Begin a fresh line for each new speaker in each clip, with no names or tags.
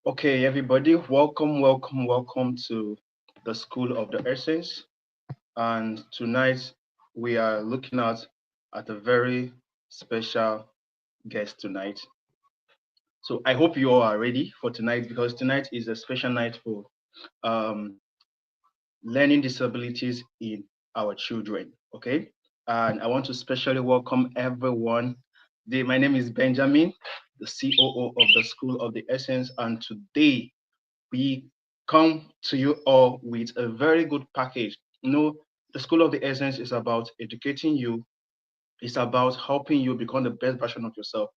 Okay, everybody, welcome to the School of the Essence. And tonight we are looking at a very special guest tonight. So I hope you all are ready for tonight because tonight is a special night for um, learning disabilities in our children. Okay, and I want to specially welcome everyone. My name is Benjamin, the COO of the School of the Essence, and today we come to you all with a very good package. The School of the Essence is about educating you, it's about helping you become the best version of yourself.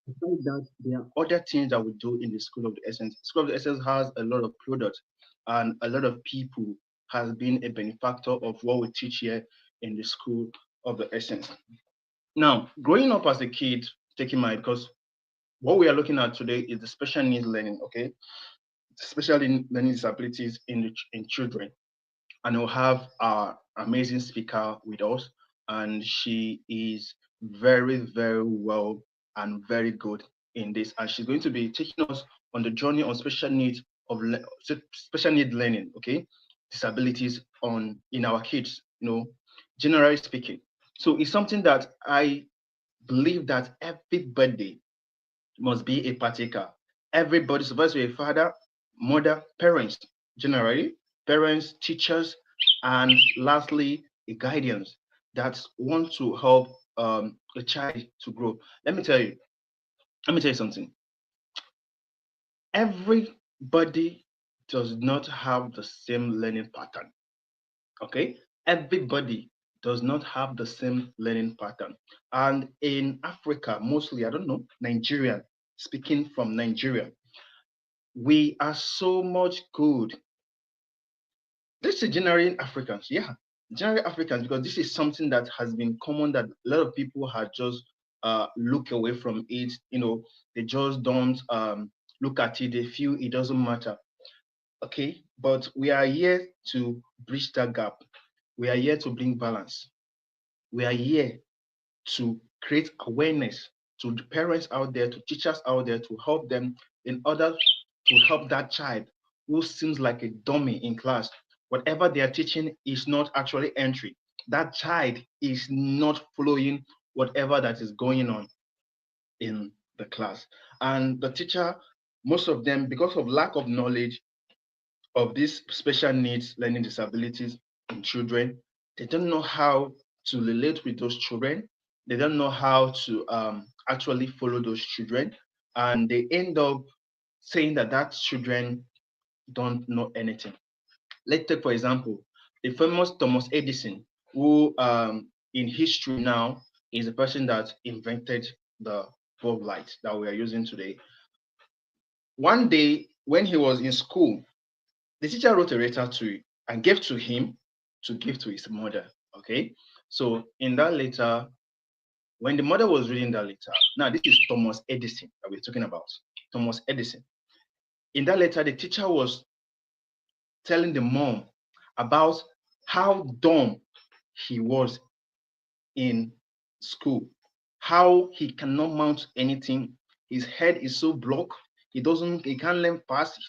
Besides that, there are other things that we do in the School of the Essence. School of the Essence has a lot of products, and a lot of people has been a benefactor of what we teach here in the School of the Essence. Now, growing up as a kid, taking my because what we are looking at today is the special needs learning, okay? Special learning disabilities in children. And we'll have our amazing speaker with us, and she is very well and very good in this. And she's going to be taking us on the journey on special need learning, okay, disabilities on in our kids, generally speaking. So it's something that I believe that everybody must be a partaker. Everybody's supposed to be a father, mother, parents, generally, parents, teachers, and lastly, a guardians that want to help a child to grow. Let me tell you, let me tell you something. Everybody does not have the same learning pattern. Okay? Everybody does not have the same learning pattern. And in Africa, mostly, I don't know, Nigeria, speaking from Nigeria, we are so much good. This is generally Africans, yeah, generally Africans, because this is something that has been common that a lot of people have just look away from it. They just don't look at it. They feel it doesn't matter. Okay, but we are here to bridge that gap. We are here to bring balance. We are here to create awareness to the parents out there, to teachers out there, to help them in order to help that child who seems like a dummy in class. Whatever they are teaching is not actually entry. That child is not following whatever that is going on in the class. And the teacher, most of them, because of lack of knowledge of these special needs learning disabilities in children, they don't know how to relate with those children. They don't know how to actually follow those children, and they end up saying that children don't know anything. Let's take, for example, the famous Thomas Edison, who in history now is the person that invented the bulb light that we are using today. One day when he was in school, the teacher wrote a letter to and gave to him to give to his mother. Okay, so in that letter, when the mother was reading that letter, now this is Thomas Edison that we're talking about. Thomas Edison. In that letter, the teacher was telling the mom about how dumb he was in school, how he cannot mount anything. His head is so blocked. He can't learn fast.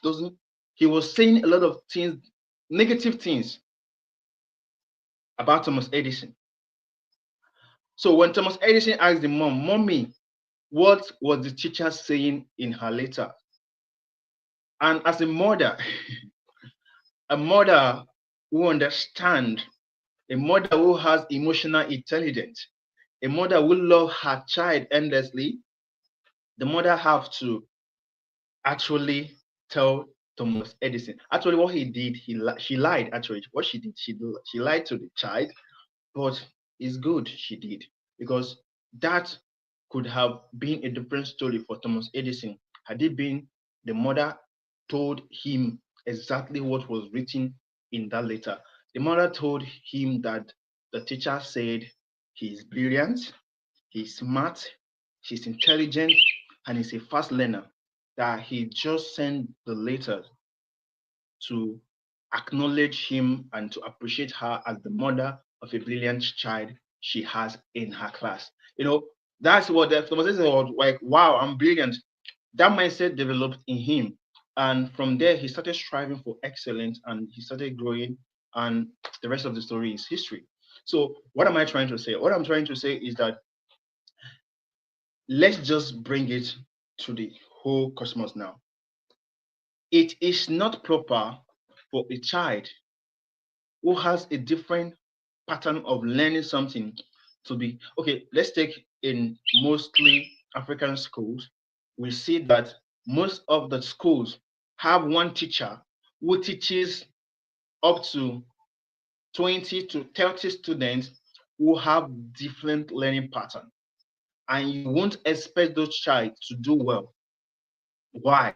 He was saying a lot of things, negative things about Thomas Edison. So when Thomas Edison asked the mom, Mommy, what was the teacher saying in her letter? And as a mother, a mother who understands, a mother who has emotional intelligence, a mother who loves her child endlessly, the mother have to actually tell Thomas Edison. Actually, what he did, she lied. Actually, what she did, she lied to the child, but it's good she did because that could have been a different story for Thomas Edison had it been the mother told him exactly what was written in that letter. The mother told him that the teacher said he's brilliant, he's smart, she's intelligent, and he's a fast learner. That he just sent the letter to acknowledge him and to appreciate her as the mother of a brilliant child she has in her class. That's what the conversation was like. Wow, I'm brilliant. That mindset developed in him. And from there, he started striving for excellence and he started growing. And the rest of the story is history. So, what am I trying to say? What I'm trying to say is that let's just bring it to the whole cosmos now. It is not proper for a child who has a different pattern of learning something to be okay. Let's take in mostly African schools, we see that most of the schools have one teacher who teaches up to 20 to 30 students who have different learning pattern, and you won't expect those child to do well. Why?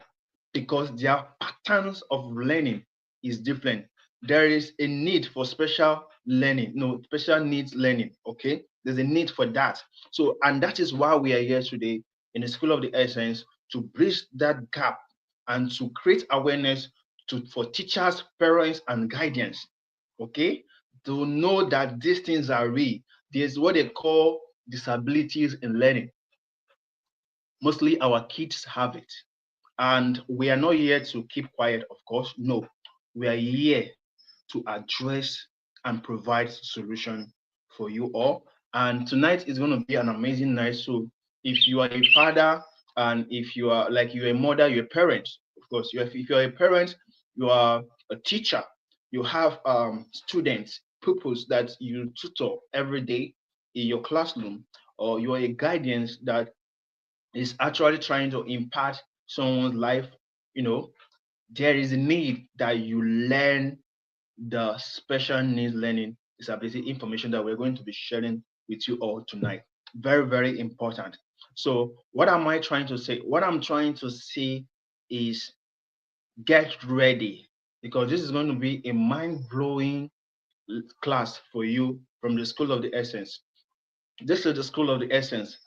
Because their patterns of learning is different. There is a need for special learning, no, special needs learning. Okay, there's a need for that. So, and that is why we are here today in the School of the Essence to bridge that gap and to create awareness for teachers, parents, and guardians. Okay, to know that these things are real. There's what they call disabilities in learning. Mostly our kids have it. And we are not here to keep quiet, of course. No, we are here to address and provide solution for you all. And tonight is going to be an amazing night. So if you are a father and if you are like you're a mother, you're a parent, of course, if you're a parent, you are a teacher, you have students, pupils that you tutor every day in your classroom, or you are a guardian that is actually trying to impact someone's life, you know, there is a need that you learn the special needs learning disability information that we're going to be sharing with you all tonight. Very, very important. So, what am I trying to say? What I'm trying to say is get ready because this is going to be a mind blowing class for you from the School of the Essence. This is the School of the Essence,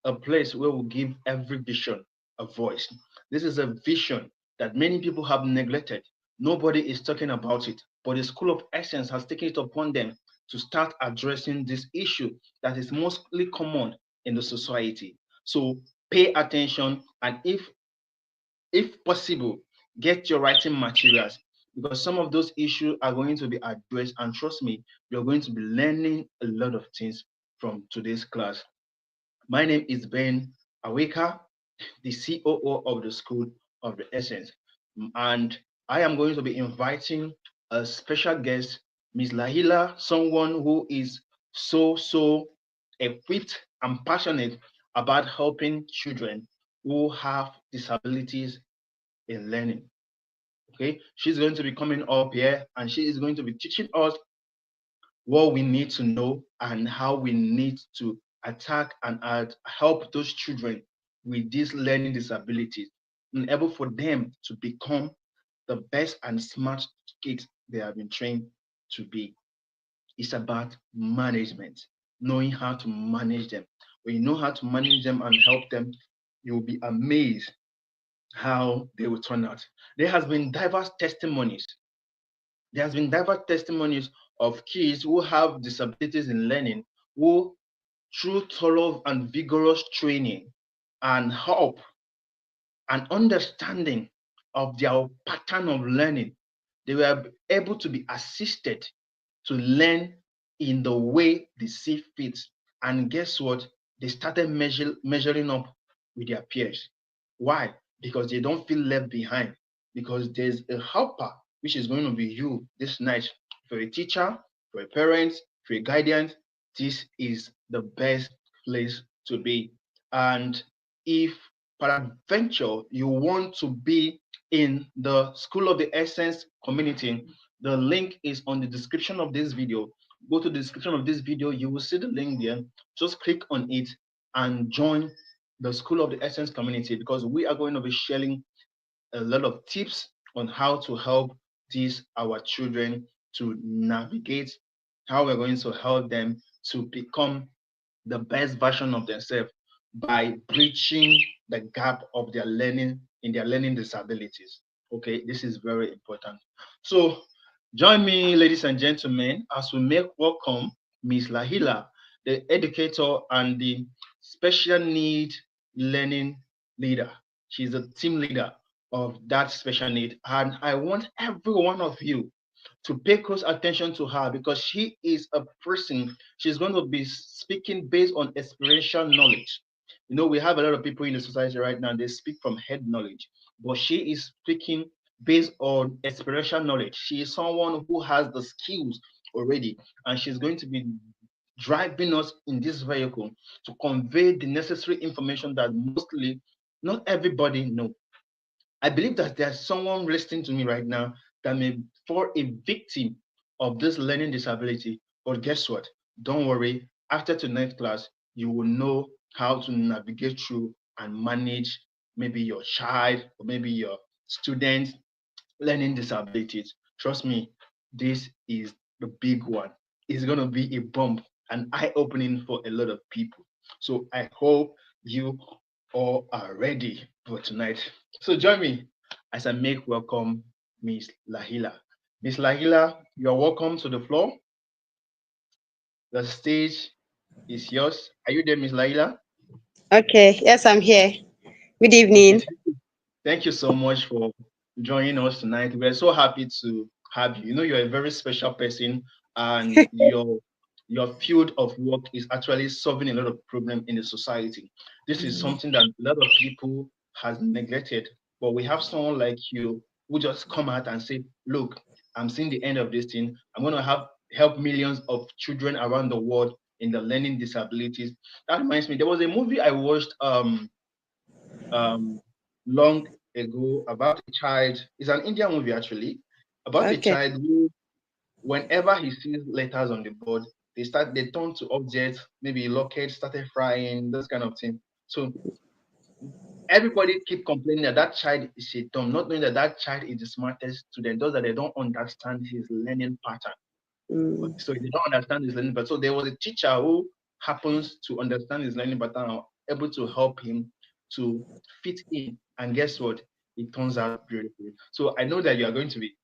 a place where we give every vision a voice. This is a vision that many people have neglected. Nobody is talking about it, but the School of Essence has taken it upon them to start addressing this issue that is mostly common in the society. So pay attention and if possible, get your writing materials because some of those issues are going to be addressed and trust me, you're going to be learning a lot of things from today's class. My name is Ben Aweka, the COO of the School of the Essence. And I am going to be inviting a special guest, Miss Lahila, someone who is so equipped and passionate about helping children who have disabilities in learning. Okay, she's going to be coming up here and she is going to be teaching us what we need to know and how we need to attack and help those children with these learning disabilities and able for them to become the best and smart kids they have been trained to be. It's about management, knowing how to manage them. When you know how to manage them and help them, you'll be amazed how they will turn out. There has been diverse testimonies. There has been diverse testimonies of kids who have disabilities in learning who, through thorough and vigorous training and help and understanding of their pattern of learning, they were able to be assisted to learn in the way they see fit. And guess what? They started measuring up with their peers. Why? Because they don't feel left behind. Because there's a helper, which is going to be you this night. For a teacher, for a parent, for a guardian, this is the best place to be. And if peradventure you want to be in the School of the Essence community, the link is on the description of this video. Go to the description of this video, you will see the link there. Just click on it and join the School of the Essence community because we are going to be sharing a lot of tips on how to help these our children to navigate, how we're going to help them to become the best version of themselves by breaching the gap of their learning in their learning disabilities. Okay, this is very important. So join me, ladies and gentlemen, as we make welcome Miss Lahila, the educator and the special need learning leader. She's a team leader of that special need. And I want every one of you to pay close attention to her because she is a person, she's going to be speaking based on experiential knowledge. You know, we have a lot of people in the society right now, they speak from head knowledge, but she is speaking based on experiential knowledge. She is someone who has the skills already, and she's going to be driving us in this vehicle to convey the necessary information that mostly not everybody know. I believe that there's someone listening to me right now that may fall a victim of this learning disability. But guess what? Don't worry. After tonight's class, you will know how to navigate through and manage maybe your child or maybe your student learning disabilities. Trust me, this is the big one. It's going to be a bump, an eye opening for a lot of people. So I hope you all are ready for tonight. So join me as I make welcome Miss Lahila. Miss Lahila, you're welcome to the floor. The stage is yours. Are you there, Miss Lahila?
Okay, yes, I'm here. Good
Okay,
evening.
thank you so much for joining us tonight. We're so happy to have you. You know, you're a very special person, and your field of work is actually solving a lot of problems in the society. This is something that a lot of people has neglected, but we have someone like you who just come out and say, "Look, I'm seeing the end of this thing. I'm going to have help millions of children around the world in the learning disabilities." That reminds me, there was a movie I watched um, long ago about a child. It's an Indian movie actually about a
Okay.
child who, whenever he sees letters on the board, they turn to objects. Maybe locket started frying, those kind of thing. So everybody keep complaining that that child is a dumb, not knowing that that child is the smartest student. Those that they don't understand his learning pattern.
Mm,
So they don't understand his learning pattern. So there was a teacher who happens to understand his learning pattern and able to help him to fit in. And guess what? It turns out beautiful. So I know that you are going to be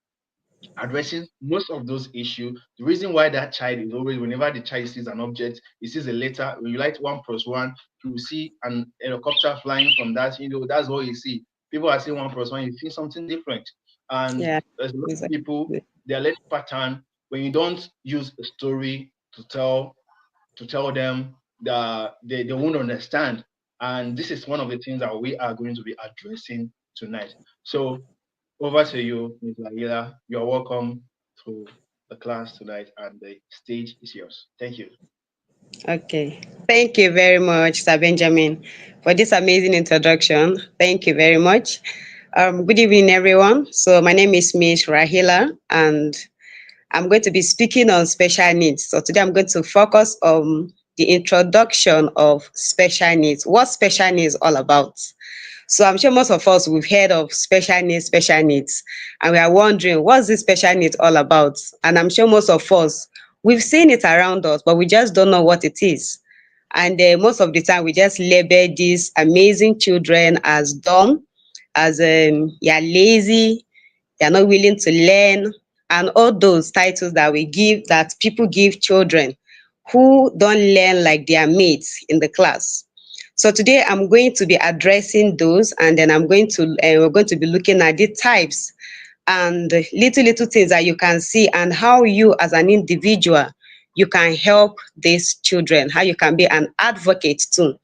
addressing most of those issues. The reason why that child is always, whenever the child sees an object, he sees a letter. When you write 1+1, you will see an helicopter flying from that. You know, that's what you see. People are saying 1+1, you see something different. And
yeah.
there's a lot of people,
Exactly.
their learning pattern, when you don't use a story to tell them that they won't understand. And this is one of the things that we are going to be addressing tonight. So over to you, Ms. Lahila. You're welcome to the class tonight, and the stage is yours. Thank you.
Okay. Thank you very much, Sir Benjamin, for this amazing introduction. Thank you very much. Good evening, everyone. So my name is Miss Rahila, and I'm going to be speaking on special needs. So today I'm going to focus on the introduction of special needs. What special needs all about? So I'm sure most of us we've heard of special needs, and we are wondering what's this special needs all about. And I'm sure most of us we've seen it around us, but we just don't know what it is. And most of the time, we just label these amazing children as dumb, as you're lazy, you're not willing to learn, and all those titles that we give, that people give children who don't learn like their mates in the class. So today I'm going to be addressing those, and then we're going to be looking at the types and little things that you can see, and how you as an individual you can help these children, how you can be an advocate too.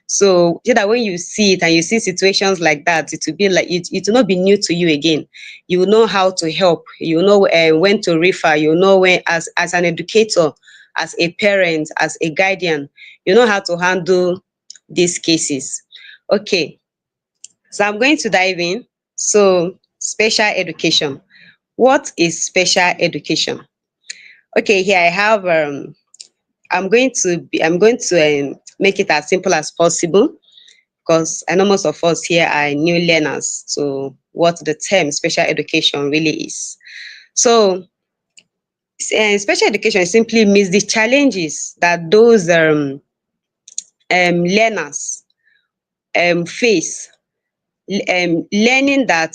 So that when you see it and you see situations like that, it will be like it will not be new to you again. You will know how to help. You will know when to refer. You will know when, as an educator, as a parent, as a guardian, you know how to handle these cases. Okay, so I'm going to dive in. So special education. What is special education? Okay, here I have. I'm going to make it as simple as possible, because I know most of us here are new learners to what the term special education really is. So, special education simply means the challenges that those learners face, learning that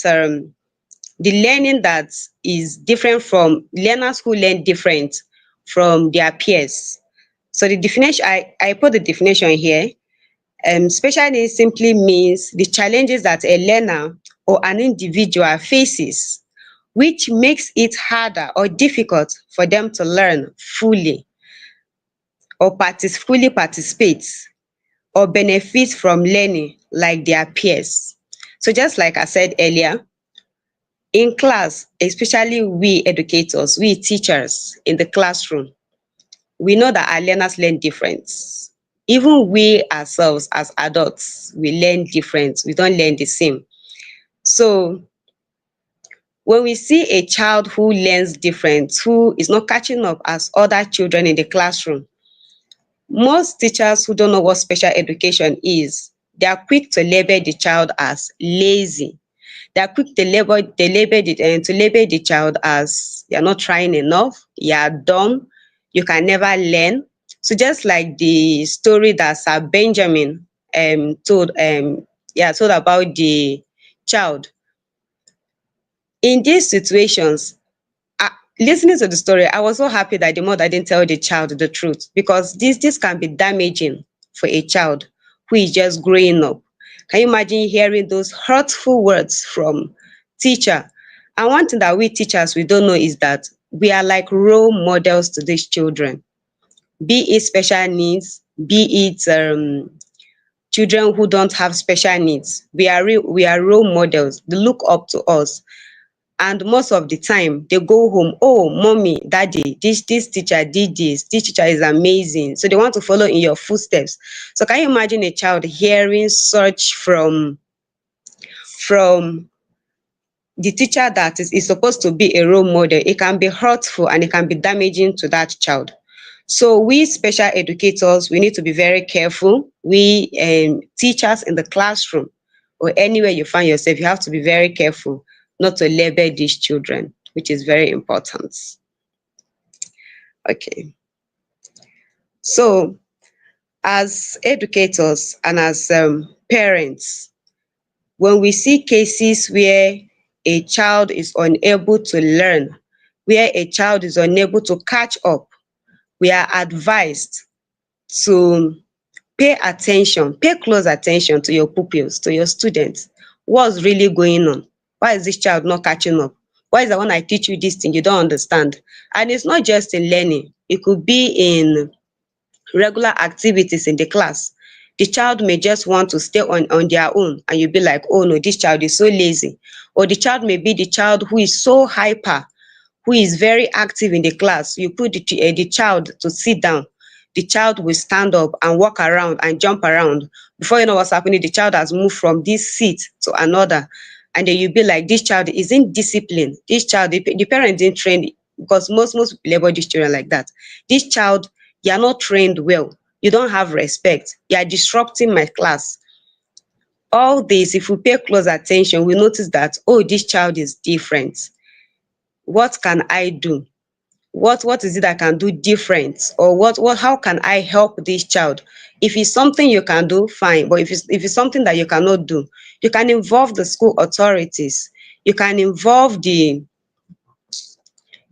the learning that is different from learners who learn different from their peers. So the definition, I put the definition here. Special needs simply means the challenges that a learner or an individual faces, which makes it harder or difficult for them to learn fully or fully participate or benefit from learning like their peers. So just like I said earlier, in class, especially we educators, we teachers in the classroom, we know that our learners learn different. Even we ourselves as adults, we learn different. We don't learn the same. So when we see a child who learns different, who is not catching up as other children in the classroom, most teachers who don't know what special education is, they are quick to label the child as lazy. They are quick to label the child as you're not trying enough, you're dumb, you can never learn. So just like the story that Sir Benjamin told about the child. In these situations, listening to the story, I was so happy that the mother didn't tell the child the truth, because this can be damaging for a child who is just growing up. Can you imagine hearing those hurtful words from teacher? And one thing that we teachers we don't know is that we are like role models to these children, be it special needs, be it children who don't have special needs. We are role models. They look up to us, and most of the time they go home, oh mommy, daddy, this teacher did this teacher is amazing, so they want to follow in your footsteps. So can you imagine a child hearing such from the teacher that is supposed to be a role model? It can be hurtful and it can be damaging to that child. So we special educators, we need to be very careful. We teachers in the classroom or anywhere you find yourself, you have to be very careful not to label these children, which is very important. Okay. So as educators and as parents, when we see cases where a child is unable to learn, where a child is unable to catch up, we are advised to pay close attention to your pupils, to your students. What's really going on? Why is this child not catching up? Why is that when I teach you this thing you don't understand? And it's not just in learning, it could be in regular activities in the class. The child may just want to stay on their own, and you'll be like, oh no, this child is so lazy. Or the child may be the child who is so hyper, who is very active in the class. You put the child to sit down, the child will stand up and walk around and jump around. Before you know what's happening, the child has moved from this seat to another. And then you'll be like, this child isn't disciplined. This child, the parent didn't train, because most people label these children like that. This child, you are not trained well. You don't have respect. You are disrupting my class. All this, if we pay close attention, we notice that, oh, this child is different. What can I do? What is it I can do different, or what how can I help this child? If it's something you can do, fine, but if it's something that you cannot do, you can involve the school authorities, you can involve the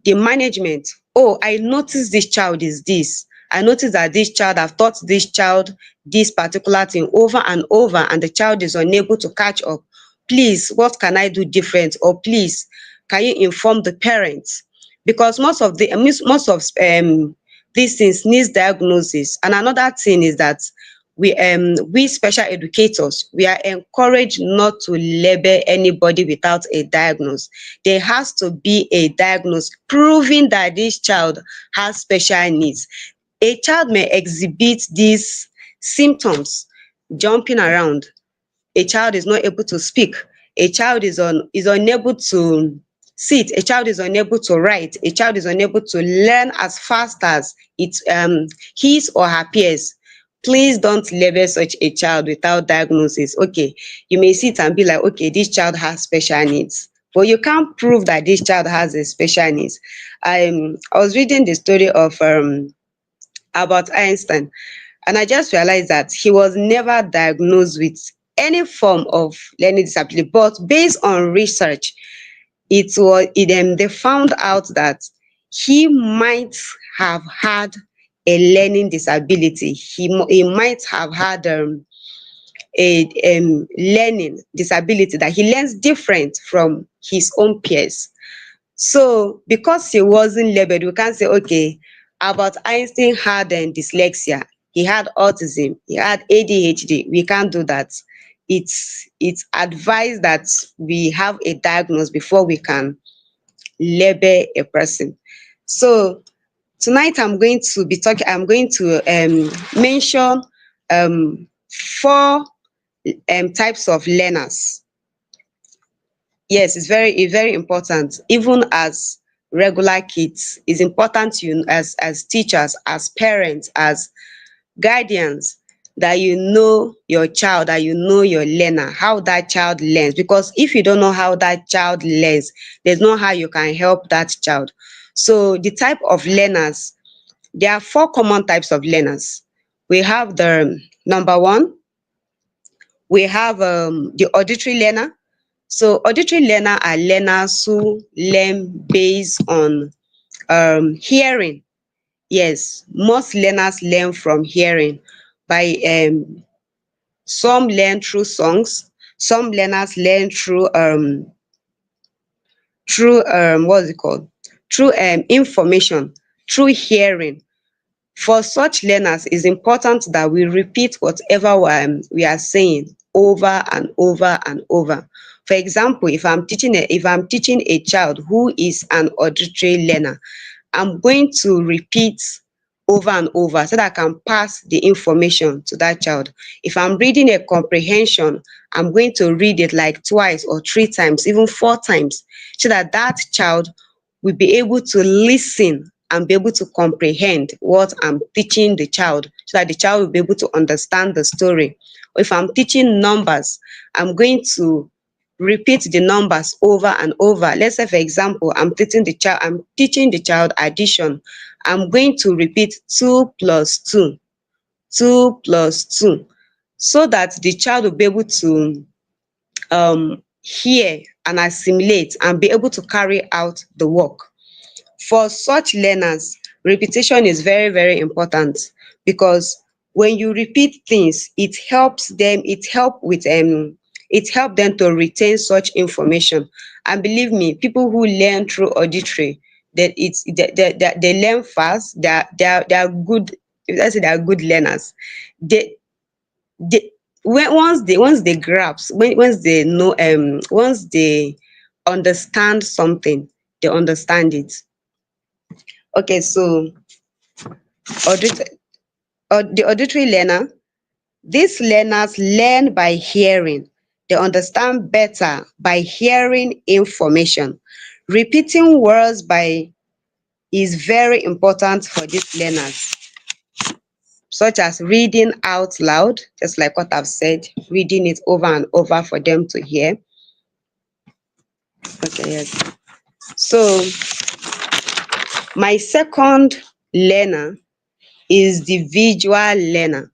management. Oh, I notice this child is this. I notice that this child, I've taught this child this particular thing over and over, and the child is unable to catch up. Please, what can I do different? Or please, can you inform the parents? Because most of these things needs diagnosis. And another thing is that we special educators, we are encouraged not to label anybody without a diagnosis. There has to be a diagnosis proving that this child has special needs. A child may exhibit these symptoms: jumping around, a child is not able to speak, a child is unable to sit, a child is unable to write, a child is unable to learn as fast as his or her peers. Please don't label such a child without diagnosis. Okay, you may sit and be like, okay, this child has special needs, but you can't prove that this child has a special needs. I was reading the story of Albert Einstein, and I just realized that he was never diagnosed with any form of learning disability. But based on research, they found out that he might have had a learning disability. He might have had a learning disability, that he learns different from his own peers. So because he wasn't labeled, we can't say, okay, Albert Einstein had dyslexia, he had autism, he had ADHD. We can't do that. It's advised that we have a diagnosis before we can label a person. So tonight I'm going to mention four types of learners. Yes, it's very important. Even as regular kids, it's important you as teachers, as parents, as guardians, that you know your child, that you know your learner, how that child learns. Because if you don't know how that child learns, there's no how you can help that child. So the type of learners, there are four common types of learners. We have the number one, we have the auditory learner. So auditory learner are learners who learn based on hearing. Yes, most learners learn from hearing. By some learn through songs, some learners learn through what's it called? Through information, through hearing. For such learners, it's important that we repeat whatever we are saying over and over and over. For example, if I'm teaching a child who is an auditory learner, I'm going to repeat over and over so that I can pass the information to that child. If I'm reading a comprehension, I'm going to read it like twice or three times, even four times, so that that child will be able to listen and be able to comprehend what I'm teaching the child, so that the child will be able to understand the story. Or if I'm teaching numbers, I'm going to repeat the numbers over and over. Let's say, for example, I'm teaching the child addition. I'm going to repeat 2 plus 2, 2 plus 2, so that the child will be able to hear and assimilate and be able to carry out the work. For such learners, repetition is very, very important, because when you repeat things, it help them to retain such information. And believe me, people who learn through auditory, that it's they learn fast, they are good, let's say they are good learners. They when once they grasp, once they know, once they understand something, they understand it. Okay, so audit the auditory learner, these learners learn by hearing. They understand better by hearing information. Repeating words by is very important for these learners, such as reading out loud, just like what I've said, reading it over and over for them to hear. Okay, yes. So my second learner is the visual learner.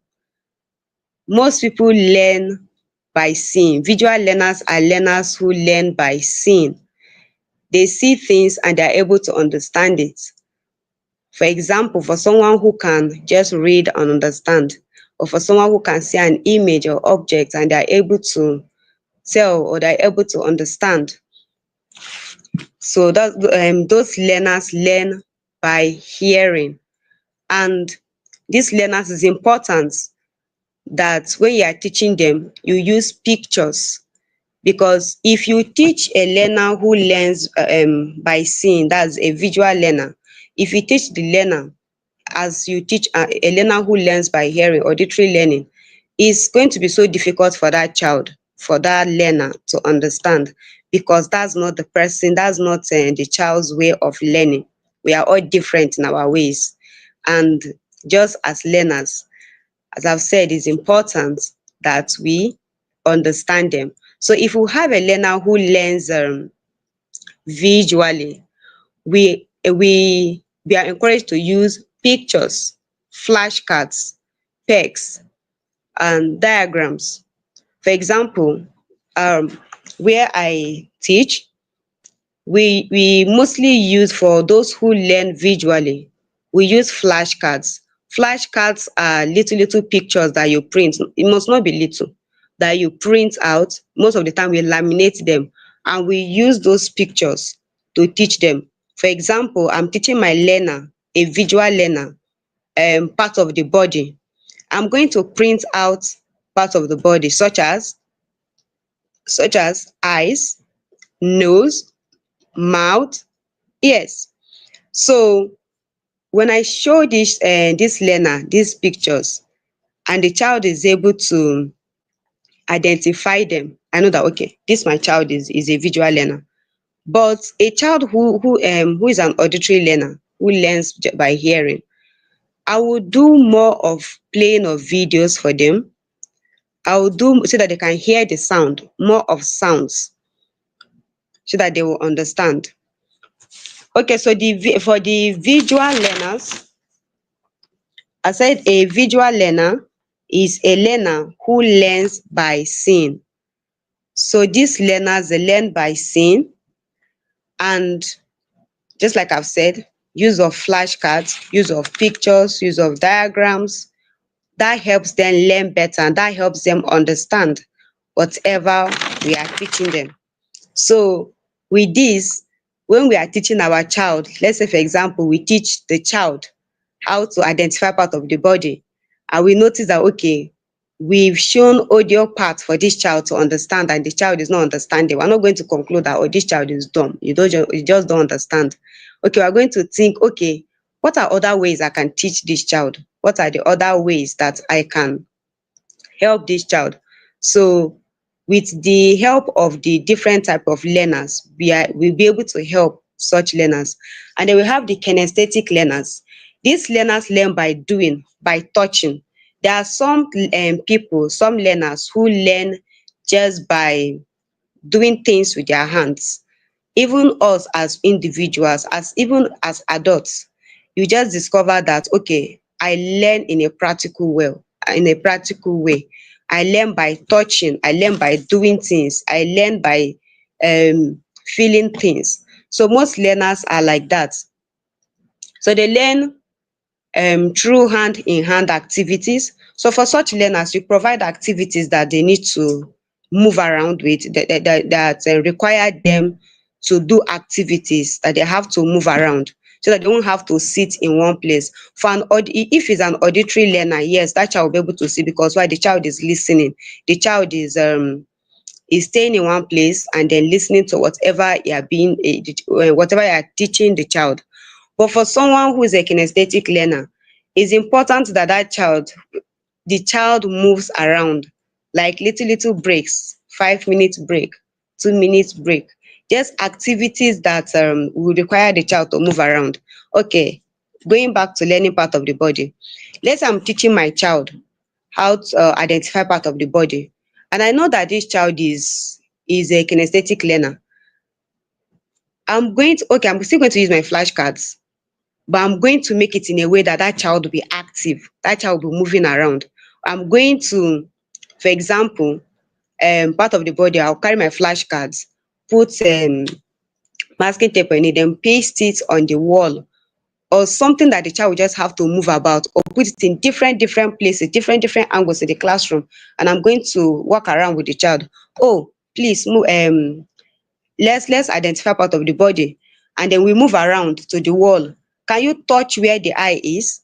Most people learn by seeing. Visual learners are learners who learn by seeing. They see things and they are able to understand it. For example, for someone who can just read and understand, or for someone who can see an image or object and they are able to tell, or they are able to understand. So those learners learn by hearing. And these learners, is important that when you are teaching them, you use pictures. Because if you teach a learner who learns by seeing, that's a visual learner. If you teach the learner as you teach a learner who learns by hearing, auditory learning, it's going to be so difficult for that child, for that learner to understand, because that's not the child's way of learning. We are all different in our ways. And just as learners, as I've said, it's important that we understand them. So if we have a learner who learns visually, we are encouraged to use pictures, flashcards, pegs, and diagrams. For example, where I teach, we mostly use, for those who learn visually, we use flashcards. Flashcards are little pictures that you print. It must not be little. that you print out. Most of the time we laminate them and we use those pictures to teach them. For example, I'm teaching my learner, a visual learner, part of the body. I'm going to print out part of the body such as eyes, nose, mouth, ears. So when I show this learner these pictures and the child is able to identify them, I know that okay, this my child is a visual learner. But a child who is an auditory learner, who learns by hearing, I will do more of playing of videos for them. I will do so that they can hear the sound, more of sounds, so that they will understand. Okay, so for the visual learners, I said a visual learner is a learner who learns by seeing. So these learners, they learn by seeing, and just like I've said, use of flashcards, use of pictures, use of diagrams, that helps them learn better and that helps them understand whatever we are teaching them. So with this, when we are teaching our child, let's say for example, we teach the child how to identify part of the body, and we notice that okay, we've shown audio part for this child to understand and the child is not understanding. We're not going to conclude that oh, this child is dumb. You just don't understand. Okay, we're going to think, okay, what are other ways I can teach this child? What are the other ways that I can help this child? So with the help of the different type of learners, we'll be able to help such learners. And then we have the kinesthetic learners. These learners learn by doing, by touching. There are some people, some learners who learn just by doing things with their hands. Even us as individuals, as even as adults, you just discover that okay, I learn in a practical way. I learn by touching, I learn by doing things, I learn by feeling things. So most learners are like that. So they learn through hand in hand activities. So for such learners, you provide activities that they need to move around with, that require them to do activities that they have to move around, so that they won't have to sit in one place. If it's an auditory learner, yes, that child will be able to see, because why? The child is listening. The child is staying in one place and then listening to whatever you are teaching the child. But for someone who is a kinesthetic learner, it's important that the child moves around, like little little breaks, 5 minutes break, 2 minutes break, just activities that will require the child to move around. Okay, going back to learning part of the body. Let's say I'm teaching my child how to identify part of the body, and I know that this child is a kinesthetic learner. I'm still going to use my flashcards, but I'm going to make it in a way that child will be active, that child will be moving around. I'm going to, for example, part of the body, I'll carry my flashcards, put masking tape on it, then paste it on the wall, or something that the child will just have to move about, or put it in different places, different angles in the classroom, and I'm going to walk around with the child. Oh, please move. Let's identify part of the body, and then we move around to the wall. Can you touch where the eye is?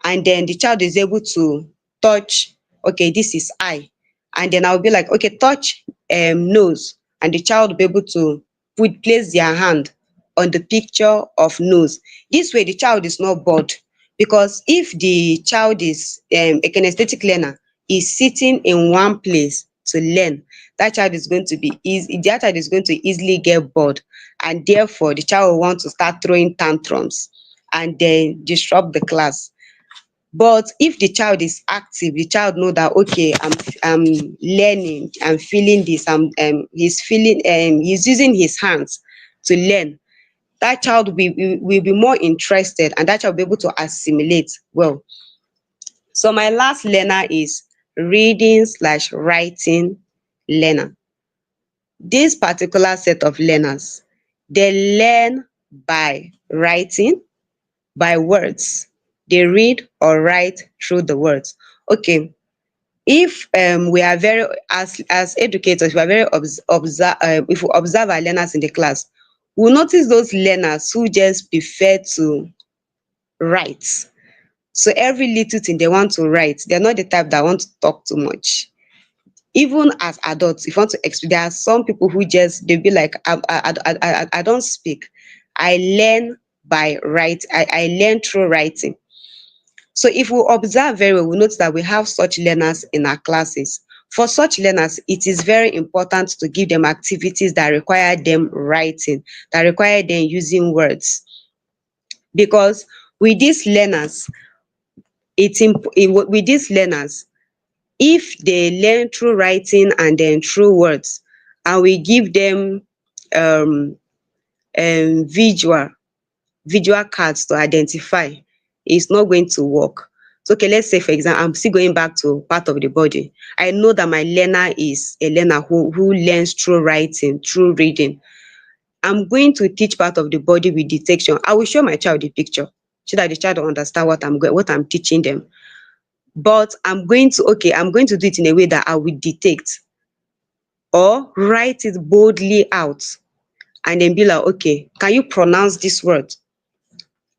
And then the child is able to touch, okay, this is eye. And then I'll be like, okay, touch nose, and the child will be able to place their hand on the picture of nose. This way the child is not bored, because if the child is a kinesthetic learner, is sitting in one place to learn, that child is going to easily get bored, and therefore the child will want to start throwing tantrums and then disrupt the class. But if the child is active, the child know that okay, I'm learning, I'm feeling this, he's using his hands to learn. That child will be more interested, and that child will be able to assimilate well. So my last learner is reading/writing learner. This particular set of learners, they learn by writing, by words. They read or write through the words. Okay, If we are very, as educators, we are very if we observe our learners in the class, we will notice those learners who just prefer to write. So every little thing they want to write. They're not the type that want to talk too much. Even as adults, if you want to explain, there are some people who just, they'll be like, I don't speak. I learn by write. I learn through writing. So if we observe very well, we notice that we have such learners in our classes. For such learners, it is very important to give them activities that require them writing, that require them using words. Because with these learners, with these learners, if they learn through writing and then through words, and we give them um visual cards to identify, it's not going to work. So okay, let's say for example, I'm still going back to part of the body. I know that my learner is a learner who learns through writing, through reading. I'm going to teach part of the body with detection. I will show my child the picture so that the child will understand what I'm teaching them. But I'm going to do it in a way that I will detect, or write it boldly out, and then be like, okay, can you pronounce this word?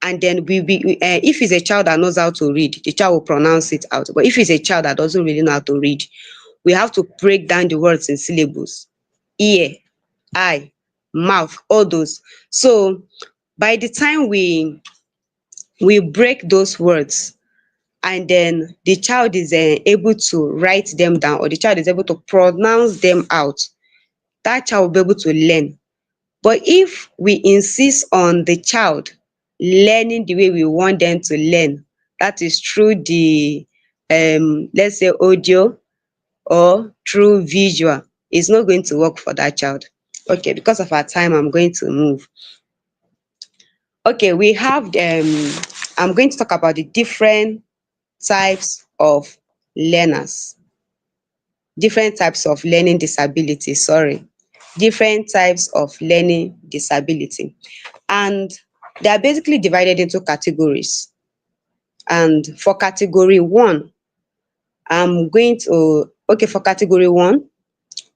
And then if it's a child that knows how to read, the child will pronounce it out. But if it's a child that doesn't really know how to read, we have to break down the words in syllables: ear, eye, mouth, all those. So by the time we break those words, and then the child is able to write them down, or the child is able to pronounce them out, that child will be able to learn. But if we insist on the child learning the way we want them to learn, that is through the let's say audio or through visual, it's not going to work for that child. Okay, because of our time, I'm going to move. Okay, we have I'm going to talk about the different types of learners, different types of learning disability, sorry, different types of learning disability. And they are basically divided into categories. And for category one, I'm going to, okay, for category one,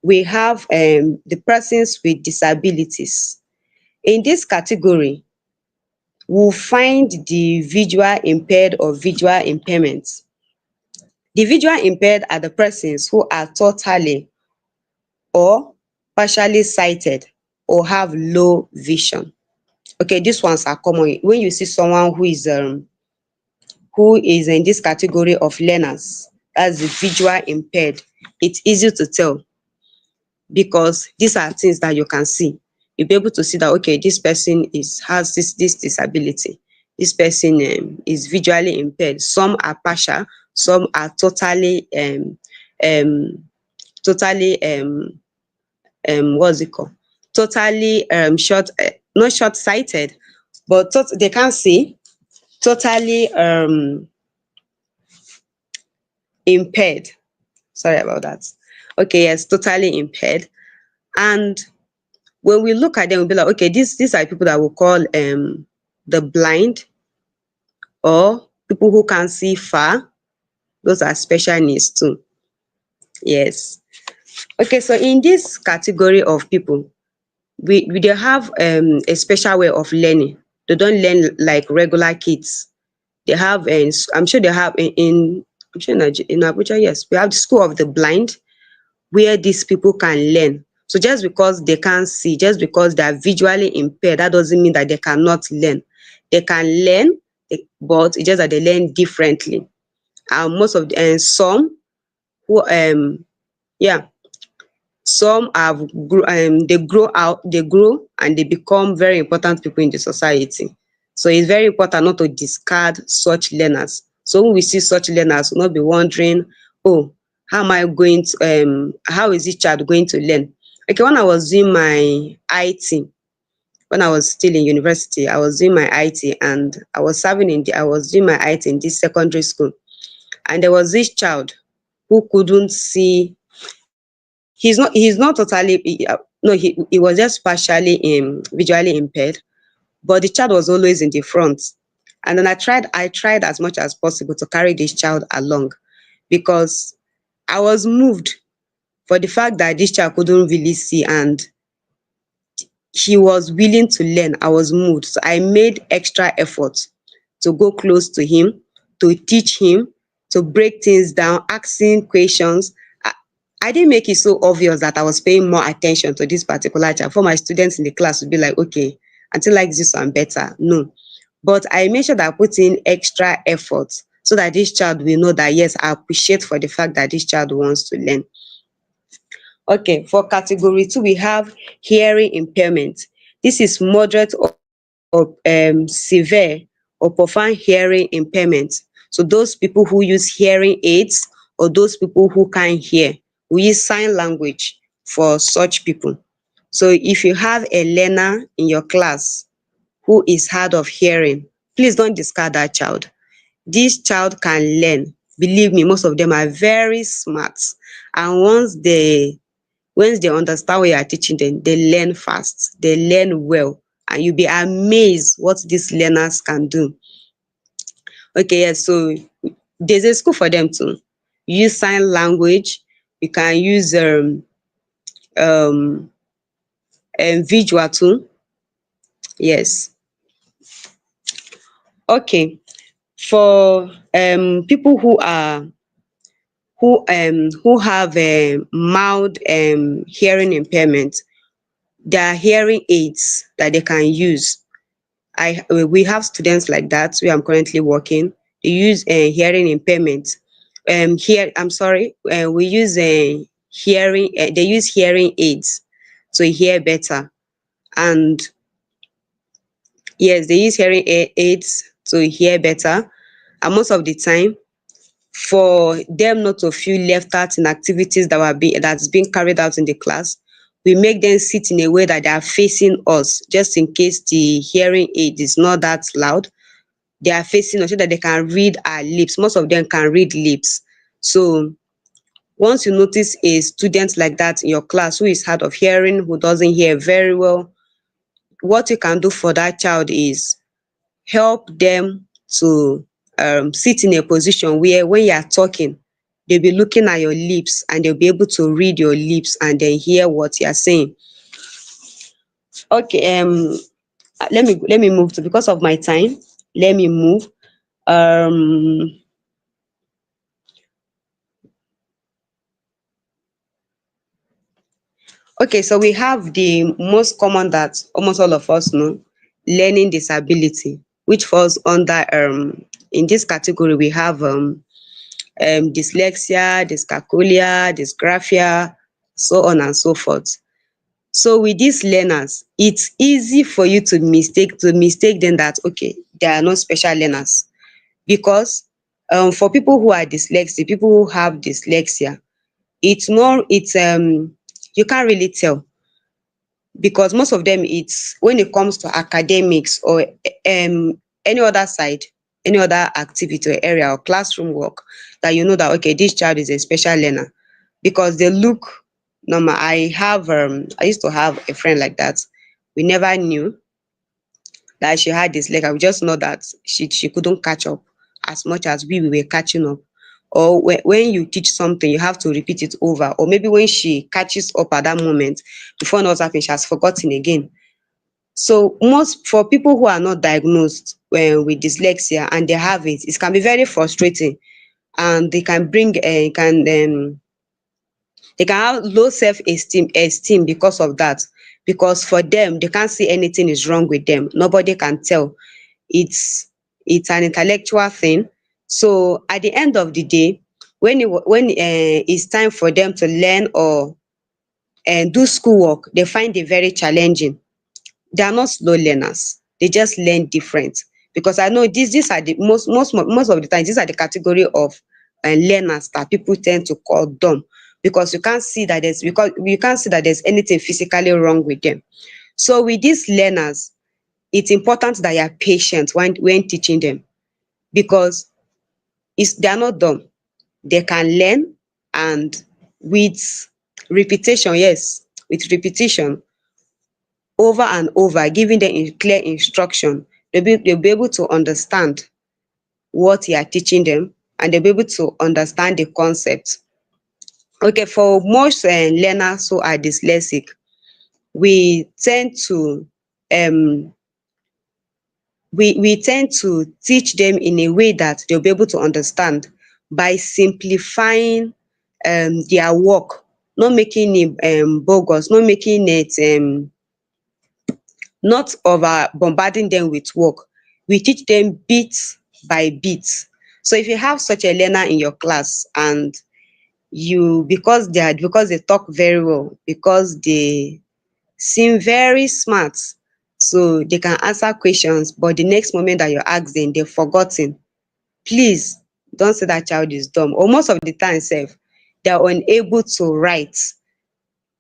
we have the persons with disabilities. In this category, we'll find the visual impaired or visual impairments. The visual impaired are the persons who are totally or partially sighted or have low vision. Okay, these ones are common. When you see someone who is in this category of learners, that's the visual impaired, it's easy to tell, because these are things that you can see. You'll be able to see that, okay, this person has this disability. This person is visually impaired. Some are partial, some are um totally what's it called? Totally short, not short sighted, but they can't see, totally impaired. Sorry about that. Okay, yes, totally impaired. And when we look at them, we'll be like, okay, these are people that we call the blind, or people who can see far. Those are special needs too. Yes. Okay, so in this category of people, we dey have a special way of learning. They don't learn like regular kids. They have I'm sure they have I'm sure in Abuja, yes, we have the school of the blind, where these people can learn. So just because they can't see, just because they are visually impaired, that doesn't mean that they cannot learn. They can learn, but it's just that they learn differently. And most of the and some who yeah, some have they grow and they become very important people in the society. So it's very important not to discard such learners. So when we see such learners, we'll not be wondering, oh, how is this child going to learn? Okay, when I was doing my IT, when I was still in university, I was doing my IT, and I was doing my IT in this secondary school. And there was this child who couldn't see. He's not totally no, he was just partially visually impaired, but the child was always in the front. And then I tried as much as possible to carry this child along, because I was moved for the fact that this child couldn't really see and he was willing to learn. I was moved. So I made extra effort to go close to him, to teach him, to break things down, asking questions. I didn't make it so obvious that I was paying more attention to this particular child for my students in the class to be like, okay, until like this one better. No. But I made sure that I put in extra effort so that this child will know that yes, I appreciate for the fact that this child wants to learn. Okay, for category two, we have hearing impairment. This is moderate or severe or profound hearing impairment. So those people who use hearing aids or those people who can't hear, we use sign language for such people. So if you have a learner in your class who is hard of hearing, please don't discard that child. This child can learn. Believe me, most of them are very smart, and once they understand what you are teaching them, they learn fast, they learn well, and you'll be amazed what these learners can do. Okay, yes, so there's a school for them to use sign language. You can use um visual too. Yes. Okay, for people who have mild hearing impairment, there are hearing aids that they can use. We have students like that where I'm currently working. They use hearing impairment. Here I'm sorry, we use hearing. They use hearing aids to hear better, and yes, they use hearing aids to hear better. And most of the time, for them not to feel left out in activities that's being carried out in the class, we make them sit in a way that they are facing us, just in case the hearing aid is not that loud. They are facing us so that they can read our lips. Most of them can read lips. So once you notice a student like that in your class who is hard of hearing, who doesn't hear very well, what you can do for that child is help them to sit in a position where when you are talking, they'll be looking at your lips and they'll be able to read your lips and then hear what you are saying. Okay, let me move to, because of my time, let me move. Um okay, so we have the most common that almost all of us know, learning disability, which falls under in this category we have dyslexia, dyscalculia, dysgraphia, so on and so forth. So with these learners, it's easy for you to mistake them that okay, they are not special learners, because for people who are dyslexic, people who have dyslexia, it's you can't really tell, because most of them, it's when it comes to academics or any other side, any other activity or area or classroom work, that you know that okay, this child is a special learner, because they look normal. I used to have a friend like that. We never knew that she had dyslexia. We just know that she couldn't catch up as much as we were catching up. Or when you teach something, you have to repeat it over. Or maybe when she catches up at that moment, before what's happening, she has forgotten again. So most for people who are not diagnosed with dyslexia and they have it, it can be very frustrating, and they can bring can they can have low self esteem because of that. Because for them, they can't see anything is wrong with them. Nobody can tell. It's it's an intellectual thing. So at the end of the day, when it's time for them to learn or do schoolwork, they find it very challenging. They are not slow learners. They just learn different. Because I know these are the most of the time, these are the category of learners that people tend to call dumb, because you can't see that there's anything physically wrong with them. So with these learners, it's important that you are patient when teaching them, because they are not dumb. They can learn, and with repetition, yes, with repetition over and over, giving them clear instruction, they'll be able to understand what you are teaching them, and they'll be able to understand the concept. Okay, for most learners who are dyslexic, we tend to um we tend to teach them in a way that they'll be able to understand by simplifying their work, not making it bogus, not making it not over bombarding them with work. We teach them bit by bit. So if you have such a learner in your class, and you because they talk very well, because they seem very smart, so they can answer questions, but the next moment that you ask them, they've forgotten. Please don't say that child is dumb. Or most of the time sef, they are unable to write.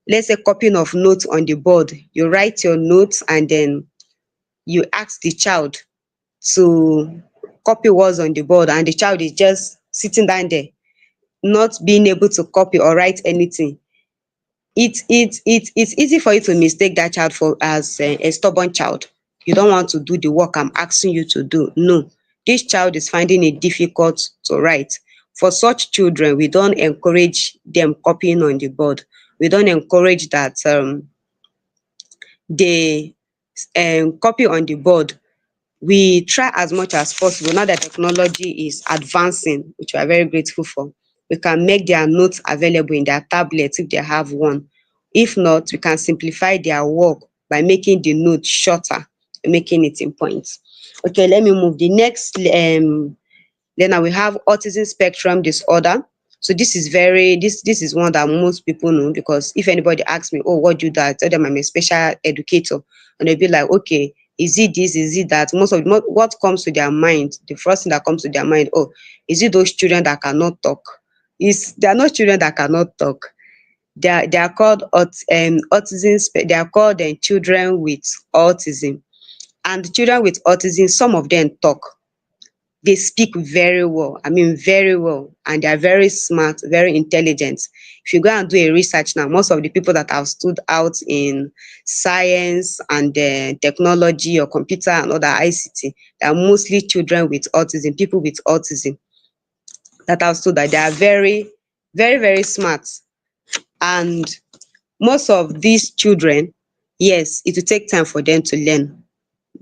Let's say copying of notes on the board. You write your notes and then you ask the child to copy what's on the board, and the child is just sitting down there, not being able to copy or write anything. It's easy for you to mistake that child for as a stubborn child. You don't want to do the work I'm asking you to do. No, this child is finding it difficult to write. For such children, we don't encourage them copying on the board. We don't encourage that they copy on the board. We try as much as possible, now that technology is advancing, which we are very grateful for. We can make their notes available in their tablets if they have one. If not, we can simplify their work by making the note shorter and making it in points. Okay, let me move. The next then we have autism spectrum disorder. So this is one that most people know, because if anybody asks me, oh, what do you do? I tell them I'm a special educator, and they'll be like, okay, is it this, is it that? What comes to their mind, the first thing that comes to their mind, oh, is it those children that cannot talk? Is They are not children that cannot talk. They are called they are called children with autism. And children with autism, some of them talk, they speak very well, I mean very well, and they are very smart, very intelligent. If you go and do a research now, most of the people that have stood out in science and technology or computer and other ICT, they are mostly children with autism, people with autism that have stood out. They are very, very, very smart. And most of these children, yes, it will take time for them to learn,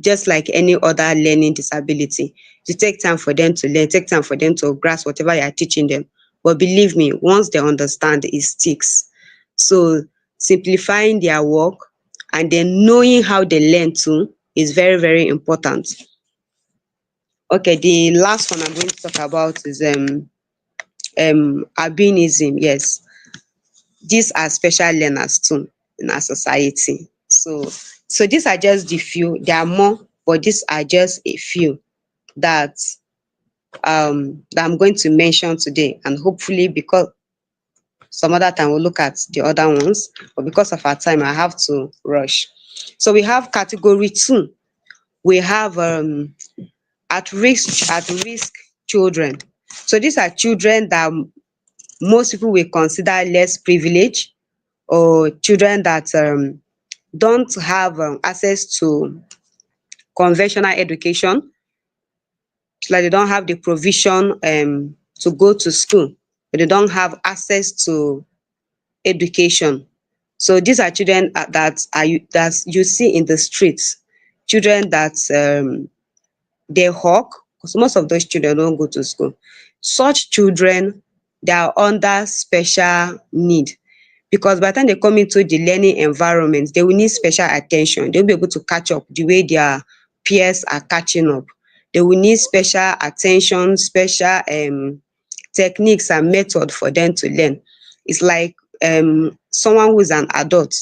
just like any other learning disability. To take time for them to learn, take time for them to grasp whatever you are teaching them. But believe me, once they understand, it sticks. So simplifying their work and then knowing how they learn too is very, very important. Okay, the last one I'm going to talk about is albinism. Yes, these are special learners too in our society. So these are just the few. There are more, but these are just a few that that I'm going to mention today, and hopefully, because some other time we'll look at the other ones, but because of our time, I have to rush. So we have category 2. We have at risk children. So these are children that most people will consider less privileged, or children that don't have access to conventional education, like they don't have the provision to go to school, but they don't have access to education. So these are children that you see in the streets, children that they hawk, because most of those children don't go to school. Such children, they are under special need, because by the time they come into the learning environment, they will need special attention. They will be able to catch up the way their peers are catching up. They will need special attention, special techniques and method for them to learn. It's like someone who is an adult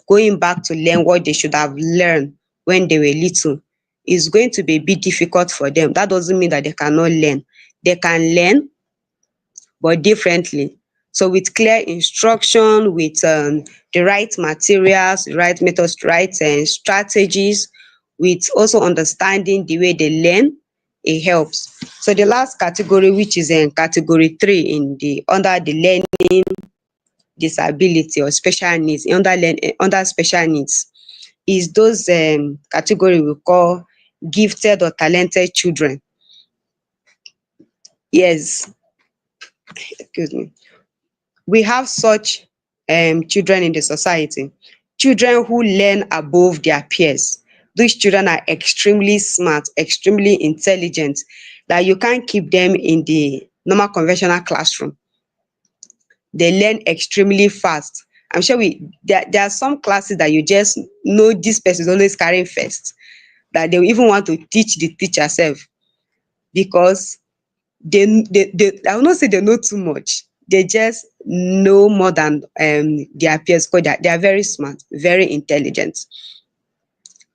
going back to learn what they should have learned when they were little. Is going to be a bit difficult for them. That doesn't mean that they cannot learn. They can learn, but differently. So with clear instruction, with the right materials, the right methods, right strategies, with also understanding the way they learn, it helps. So the last category, which is in category 3 in the under the learning disability or special needs, under special needs, is those category we call gifted or talented children. Yes, excuse me. We have such children in the society, children who learn above their peers. These children are extremely smart, extremely intelligent, that you can't keep them in the normal conventional classroom. They learn extremely fast. I'm sure there are some classes that you just know this person is always carrying first, that they will even want to teach the teacher sef, because I will not say they know too much, they just know more than their peers, because they are very smart, very intelligent.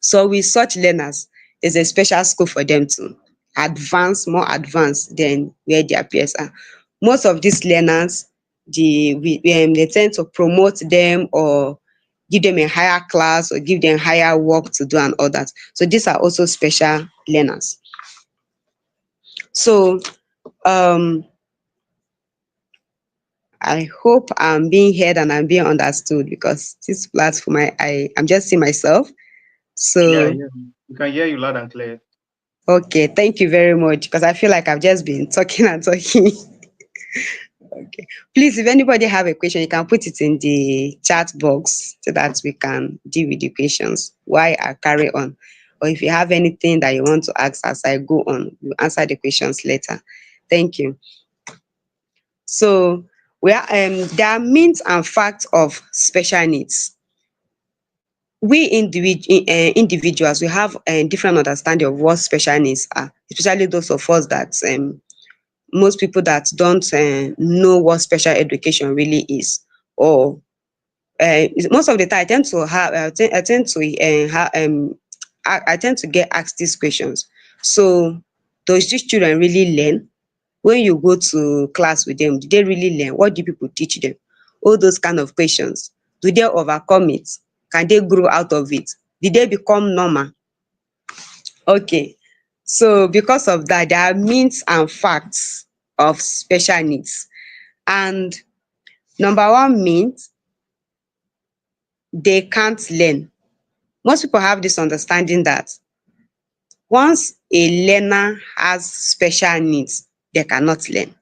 So with such learners, there's a special school for them to advance, more advanced than where their peers are. Most of these learners, they tend to promote them, or give them a higher class, or give them higher work to do and all that. So these are also special learners. So um I hope I'm being heard and I'm being understood, because this platform, I'm just seeing myself.
Yeah,
So
yeah. We can hear you loud and clear.
okay, thank you very much, because I feel like I've just been talking and talking. Okay. Please, if anybody have a question, you can put it in the chat box so that we can deal with the questions while I carry on. Or if you have anything that you want to ask as I go on, we'll answer the questions later. Thank you. So there are means and facts of special needs. We individuals, we have different understanding of what special needs are, especially those of us that most people that don't know what special education really is, or most of the time I tend to I tend to get asked these questions. So does these children really learn? When you go to class with them, do they really learn? What do people teach them? All those kind of questions. Do they overcome it? Can they grow out of it? Did they become normal? Okay. So because of that, there are means and facts of special needs. And number one means, they can't learn. Most people have this understanding that once a learner has special needs, they cannot learn,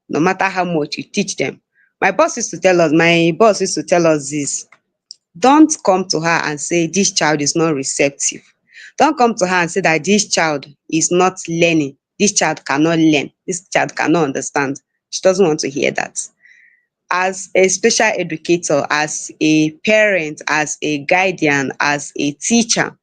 no matter how much you teach them. My boss used to tell us this: don't come to her and say this child is not receptive. Don't come to her and say that this child is not learning, this child cannot learn, this child cannot understand. She doesn't want to hear that. As a special educator, as a parent, as a guardian, as a teacher,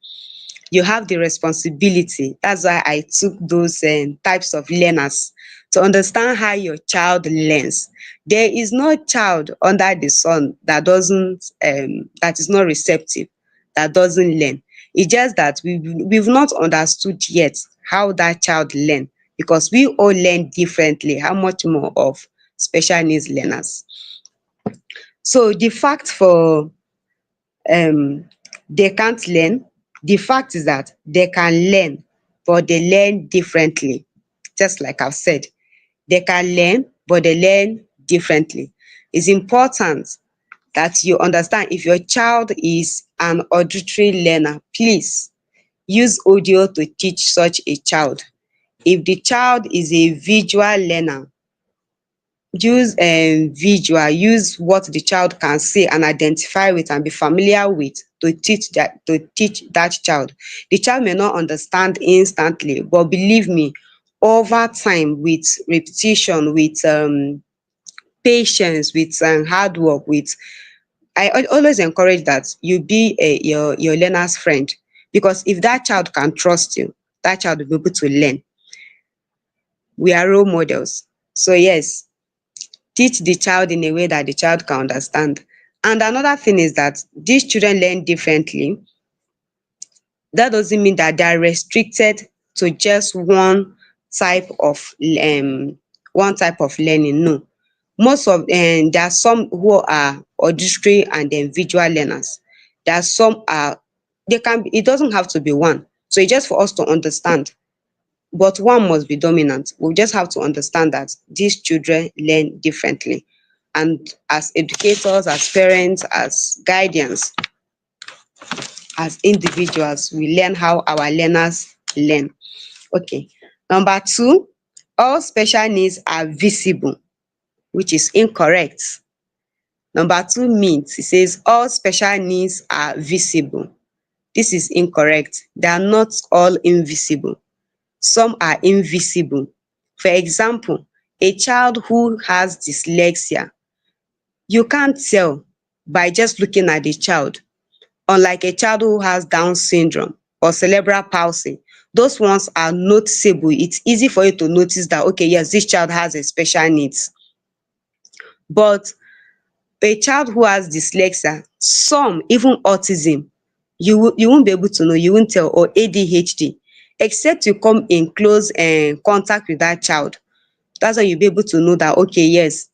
you have the responsibility. That's why I took those types of learners, to understand how your child learns. There is no child under the sun that that is not receptive, that doesn't learn. It's just that we've not understood yet how that child learn, because we all learn differently. How much more of special needs learners? So the fact for um they can't learn, the fact is that they can learn, but they learn differently. Just like I've said, they can learn, but they learn differently. It's important that you understand, if your child is an auditory learner, please use audio to teach such a child. If the child is a visual learner, use visual, use what the child can see and identify with and be familiar with, to teach that child. The child may not understand instantly, but believe me, over time, with repetition, with patience, with hard work, with I always encourage that you be your learner's friend, because if that child can trust you, that child will be able to learn. We are role models. So yes, teach the child in a way that the child can understand. And another thing is that these children learn differently. That doesn't mean that they are restricted to just type of one type of learning. No. Most of there are some who are auditory and then visual learners. There are some are they can be, it doesn't have to be one. So it's just for us to understand, but one must be dominant. We just have to understand that these children learn differently. And as educators, as parents, as guardians, as individuals, we learn how our learners learn. Okay. Number two, all special needs are visible, which is incorrect. Number two myth, it says all special needs are visible. This is incorrect. They are not all invisible. Some are invisible. For example, a child who has dyslexia, you can't tell by just looking at the child, unlike a child who has Down syndrome or cerebral palsy. Those ones are noticeable. It's easy for you to notice that, okay, yes, this child has a special needs. But a child who has dyslexia, some even autism, you won't be able to know, you won't tell, or ADHD, except you come in close contact with that child. That's when you'll be able to know that, okay, yes,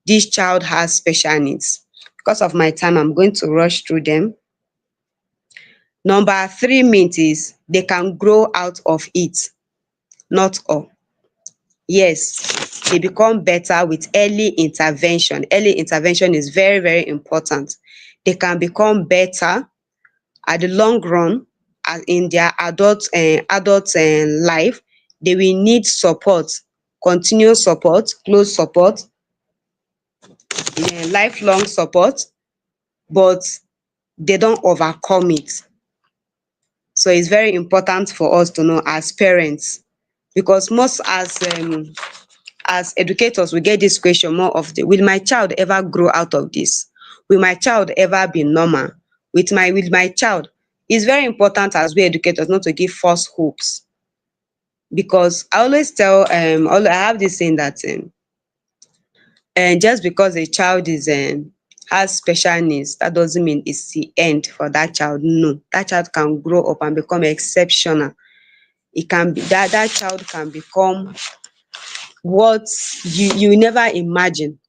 this child has special needs. Because of my time, I'm going to rush through them. Number three myth is they can grow out of it. Not all. Yes, they become better with early intervention. Early intervention is very, very important. They can become better at the long run in their adult life. They will need support, continuous support, close support, lifelong support, but they don't overcome it. So it's very important for us to know as parents, because most as educators we get this question more often: will my child ever grow out of this? Will my child ever be normal? With my child? It's very important as we educators not to give false hopes, because I always tell I have this saying that just because a child is has special needs, that doesn't mean it's the end for that child. No, that child can grow up and become exceptional. It can be that child can become what you never imagine.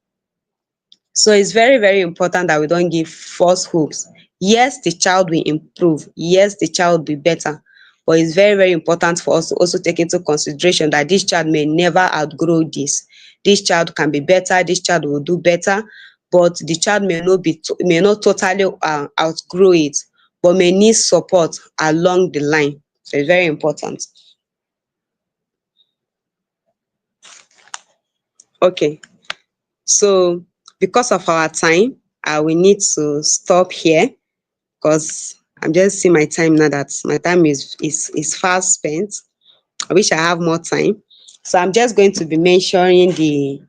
So it's very, very important that we don't give false hopes. Yes, the child will improve. Yes, the child will be better. But it's very, very important for us to also take into consideration that this child may never outgrow this. This child can be better. This child will do better. But the child may not totally outgrow it, but may need support along the line. So it's very important. Okay. So because of our time, we need to stop here, because I'm just seeing my time now that my time is fast spent. I wish I have more time. So I'm just going to be mentioning the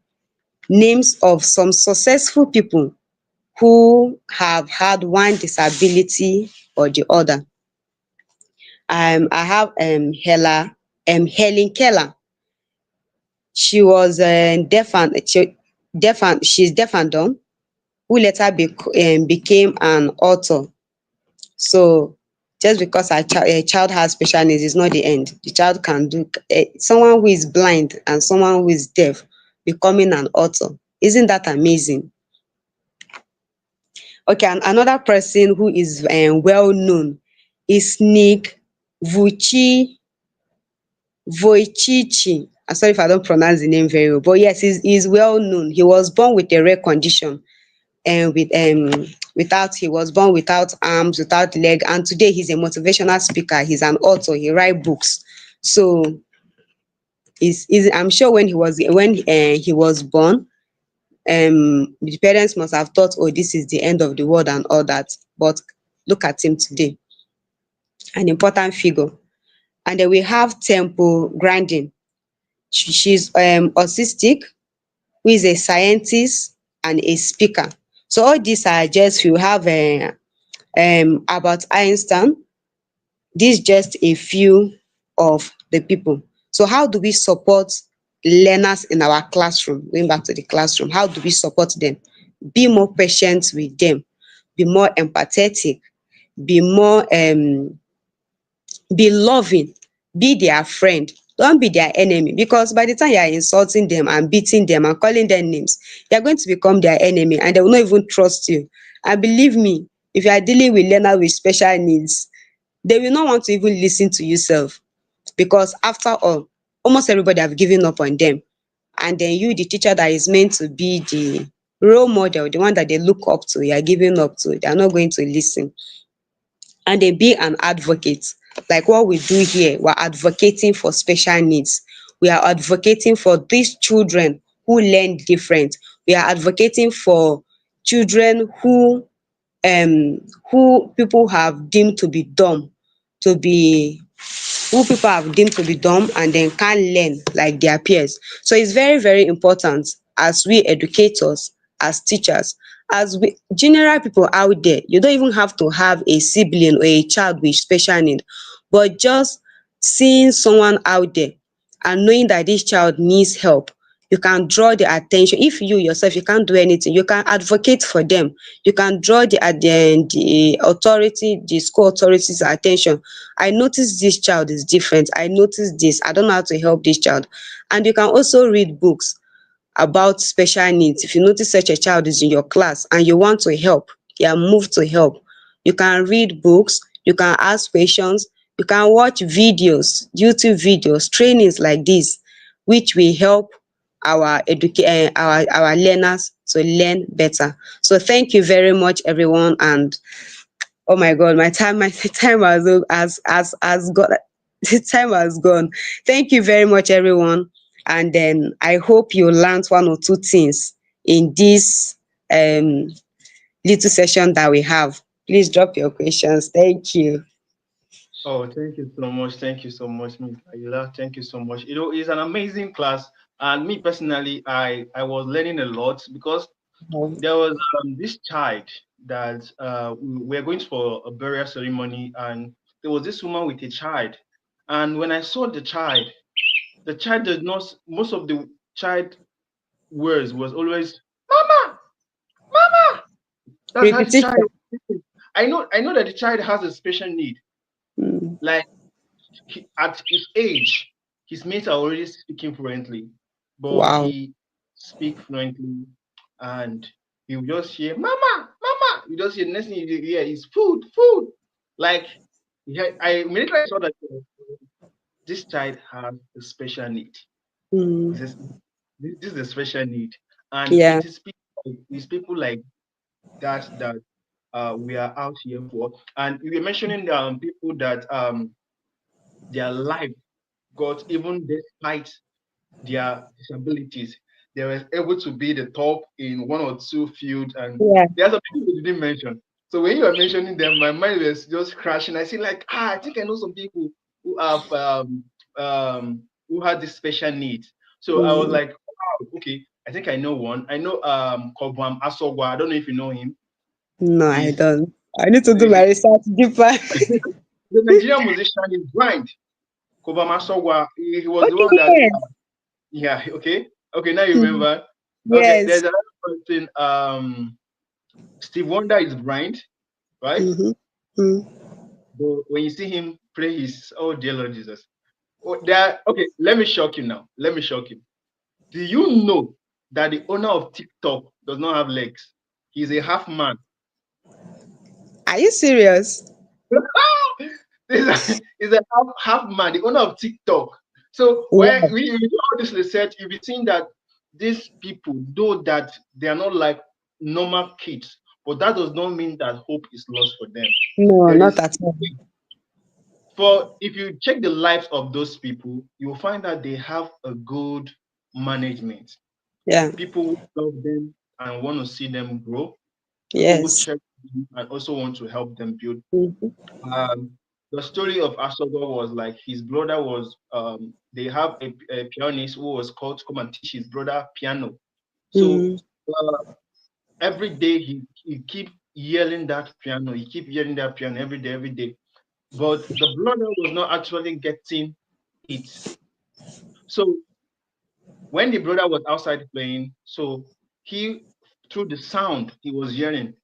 names of some successful people who have had one disability or the other. I have Helen Keller. She was she's deaf and dumb, who later became an author. So just because a child has special needs is not the end. The child can do someone who is blind and someone who is deaf becoming an author. Isn't that amazing? Okay, and another person who is well known is Nick Vuci Vujicic. I'm sorry if I don't pronounce the name very well, but yes, he's well known. He was born with a rare condition, and he was born without arms, without leg, and today he's a motivational speaker, he's an author, he write books. So I'm sure when he was born, the parents must have thought, oh, this is the end of the world and all that. But look at him today, an important figure. And then we have Temple Grandin. She's autistic, who is a scientist and a speaker. So all these are just, you have about Einstein. These just a few of the people. So how do we support learners in our classroom? Going back to the classroom, how do we support them? Be more patient with them, be more empathetic, be more be loving, be their friend. Don't be their enemy, because by the time you are insulting them and beating them and calling them names, you are going to become their enemy and they will not even trust you. And believe me, if you are dealing with learners with special needs, they will not want to even listen to you sef, because after all, almost everybody have given up on them. And then you, the teacher that is meant to be the role model, the one that they look up to, you are giving up to, they are not going to listen. And then be an advocate. Like what we do here, we're advocating for special needs. We are advocating for these children who learn different. We are advocating for children who people have deemed to be dumb, to be who people have deemed to be dumb, and then can't learn like their peers. So it's very, very important as we educators, as teachers, as we general people out there. You don't even have to have a sibling or a child with special need, but just seeing someone out there and knowing that this child needs help, you can draw the attention. If you yourself you can't do anything, you can advocate for them. You can draw the authority, the school authorities attention. I notice this child is different. I notice this. I don't know how to help this child. And you can also read books about special needs. If you notice such a child is in your class and you want to help, you are moved to help, you can read books, you can ask questions, you can watch videos, YouTube videos, trainings like this, which will help our learners to learn better. So thank you very much, everyone. And oh my God, my time has gone. The time has gone. Thank you very much, everyone. And then I hope you learned one or two things in this um little session that we have. Please drop your questions. Thank you.
Oh, thank you so much. Thank you so much, Miss Ayula. Thank you so much. It's an amazing class. And me personally, I was learning a lot because there was this child that we were going for a burial ceremony, and there was this woman with a child. And when I saw the child did not, most of the child words was always, Mama, Mama. That's how the
Repetition.
child was speaking. I know that the child has a special need.
Mm.
Like at his age, his mates are already speaking fluently, but
Wow.
he speak fluently, and you just hear "Mama, Mama." You just hear the next thing you hear is "food, food." Like I immediately saw that this child has a special need.
Mm.
This is this is a special need, and
Yeah.
it's people like that we are out here for. And you were mentioning people that their life got, even despite their disabilities, they were able to be the top in one or two fields. And
Yeah.
there are some people you didn't mention. So when you were mentioning them, my mind was just crashing. I see like, I think I know some people who have who had this special needs. So I was
Mm.
like, wow, okay, I think I know one. I know Kobam Asogwa. I don't know if you know him.
No, I
He's
don't. I need to do
he's
my research deeper.
the Nigerian musician. Is blind. Kobam Asogwa. He was the
Okay,
one that,
yes.
yeah, okay. Okay, now you
Mm.
remember. Okay, there's
Yes.
another person. Steve Wonder is blind, right?
Mm-hmm. Mm.
But when you see him play his, oh dear Lord Jesus. Oh, there. Okay, let me shock you now. Let me shock you. Do you know that the owner of TikTok does not have legs? He's a half man.
Are you serious?
He's a half man, the owner of TikTok. So when
Wow.
we do all this research, you'll be seeing that these people, though that they are not like normal kids, but that does not mean that hope is lost for them.
No,
There
not
is,
at all.
for if you check the lives of those people, you will find that they have a good management.
Yeah.
People who love them and want to see them grow. People who
Yes.
check them and also want to help them build.
Mm-hmm.
um, the story of Asogo was like his brother was they have a pianist who was called to come and teach his brother piano. So
Mm.
every day he keep yelling that piano, he keep yelling that piano every day. But the brother was not actually getting it. So when the brother was outside playing, so he, through the sound he was hearing,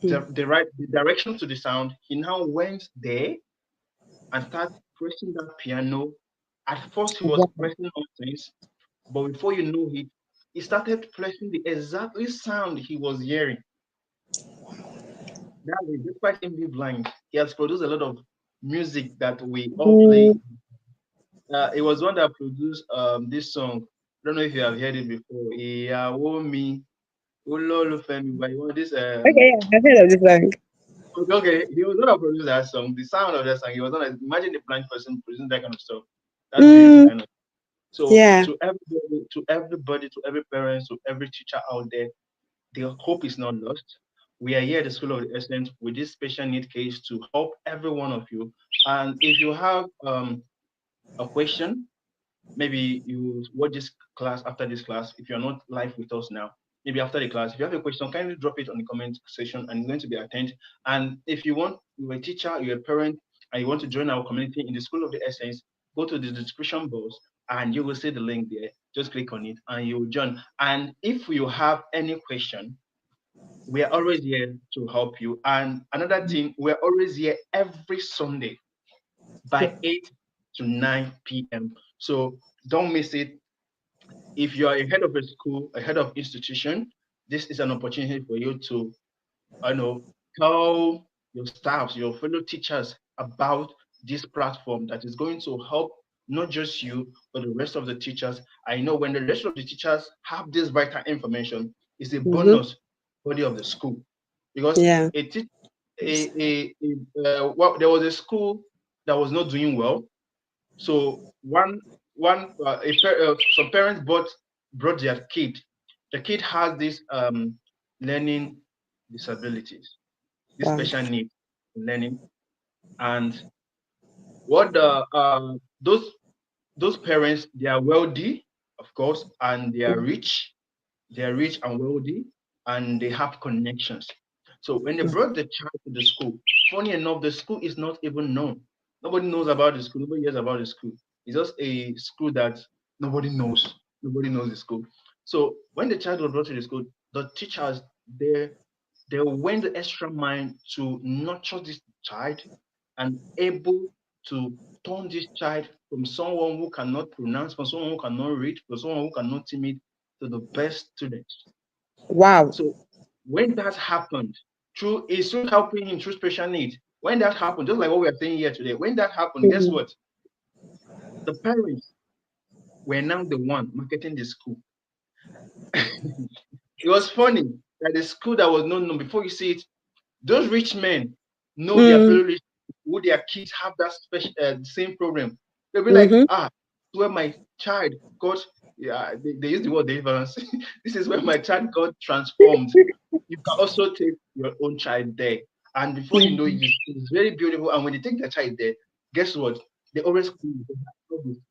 Mm.
the direction to the sound, he now went there and start pressing that piano. At first, he was
Wow.
pressing on things, but before you know it, he started pressing the exactly sound he was hearing. That way, despite him being blind, he has produced a lot of music that we all play.
Mm.
It was one that produced this song. I don't know if you have heard it before. Ìyàwó mi, olólùfẹ́ mi, but you want this
Okay, yeah, I've heard of this song.
okay, he was not produce that song. The sound of that song, he was not, imagine a blind person producing that kind of stuff. That's beautiful
Mm.
kind of. So
Yeah.
to everybody, to every parent, to every teacher out there, the hope is not lost. We are here at the School of the Excellence with this special need case to help every one of you. And if you have a question, maybe you watch this class after this class. If you're not live with us now, maybe after the class, if you have a question, kindly drop it on the comment section and it's going to be attended. And if you want, you're a teacher, you're a parent, and you want to join our community in the School of the Essence, go to the description box and you will see the link there. Just click on it and you will join. And if you have any question, we are always here to help you. And another thing, we're always here every Sunday by 8 to 9 p.m. So don't miss it. If you are a head of a school, a head of institution, this is an opportunity for you to, I know, tell your staffs, your fellow teachers about this platform that is going to help not just you, but the rest of the teachers. I know when the rest of the teachers have this vital information, it's a
Mm-hmm.
bonus body of the school because
Yeah.
a, teach- well, there was a school that was not doing well, so some parents brought their kid. The kid has this learning disabilities, this
Wow.
special need in learning, and what the those parents, they are wealthy, of course, and they are rich. They are rich and wealthy, and they have connections. So when they brought the child to the school, funny enough, the school is not even known. Nobody knows about the school. Nobody hears about the school. It's just a school that nobody knows. Nobody knows the school. So when the child was brought to the school, the teachers they they went the extra mile to nurture this child and able to turn this child from someone who cannot pronounce, from someone who cannot read, from someone who cannot timid to the best student.
Wow.
So when that happened, through is through helping him through special needs. When that happened, just like what we are saying here today, when that happened, guess
Mhm.
what? The parents were now the one marketing the school. It was funny that the school that was not known before you see it, those rich men know their
Mm,
fellow rich who their kids have that special same problem. They'll be like,
mm-hmm.
ah, where my child got, yeah, they use the word deliverance. This is where my child got transformed. You can also take your own child there. And before you know it, it's very beautiful. And when you take the child there, guess what? They always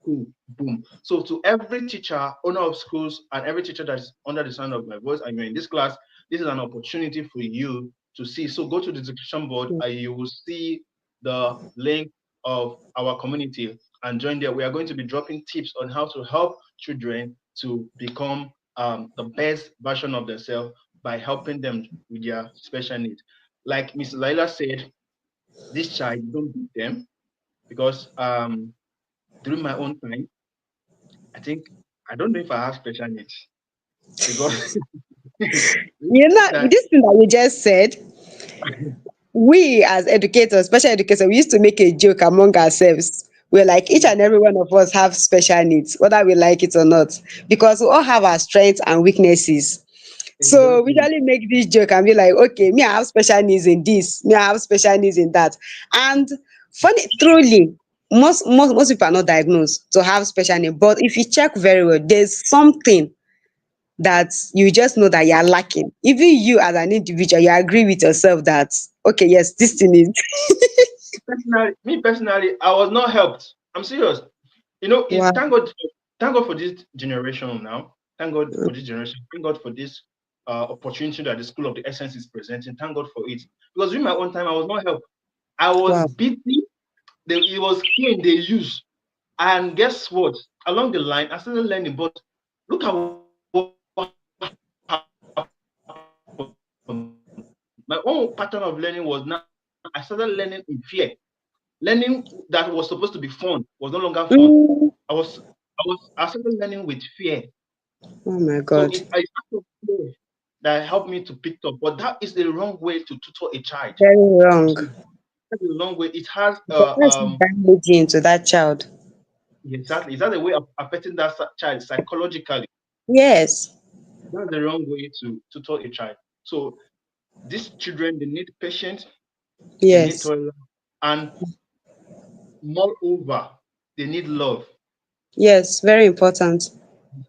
school, boom. So to every teacher, owner of schools, and every teacher that is under the sound of my voice, and you're in this class, this is an opportunity for you to see. So go to the description board and you will see the link of our community and join there. We are going to be dropping tips on how to help children to become the best version of themselves by helping them with their special needs. Like Miss Laila said, this child, don't beat them because during my own time, I think I don't know if I have special needs because
You know,
that
this thing that you just said, we as educators, special educators, we used to make a joke among ourselves. We're like, each and every one of us have special needs, whether we like it or not, because we all have our strengths and weaknesses. So we
exactly.
usually make this joke and be like, okay, me, I have special needs in this, me, I have special needs in that. And funny, truly, most people are not diagnosed to have special needs. But if you check very well, there's something that you just know that you are lacking. Even you as an individual, you agree with yourself that, okay, yes, this thing is.
Me personally, I was not helped. I'm serious. You know, it's
Wow.
thank God for this generation now. Thank God for this generation. Thank God for this opportunity that the School of the Essence is presenting. Thank God for it. Because during my own time, I was not helped. I was
Wow.
beaten. It was cane they use. And guess what? Along the line, I started learning. But look at what happened. My own pattern of learning was now I started learning in fear. Learning that was supposed to be fun was no longer fun. I was I started learning with fear.
Mm.
So I started learning with fear.
Oh my
So
God.
I out of fear that helped me to pick up. But that is the wrong way to tutor a child.
Very wrong.
That's the wrong way. It has
Because that's damaging to that child.
exactly. Is that the way of affecting that child psychologically?
Yes.
That's the wrong way to tutor a child. So these children, they need patience, they need
Yes.
tolerance, and moreover, they need love.
Yes. Very important.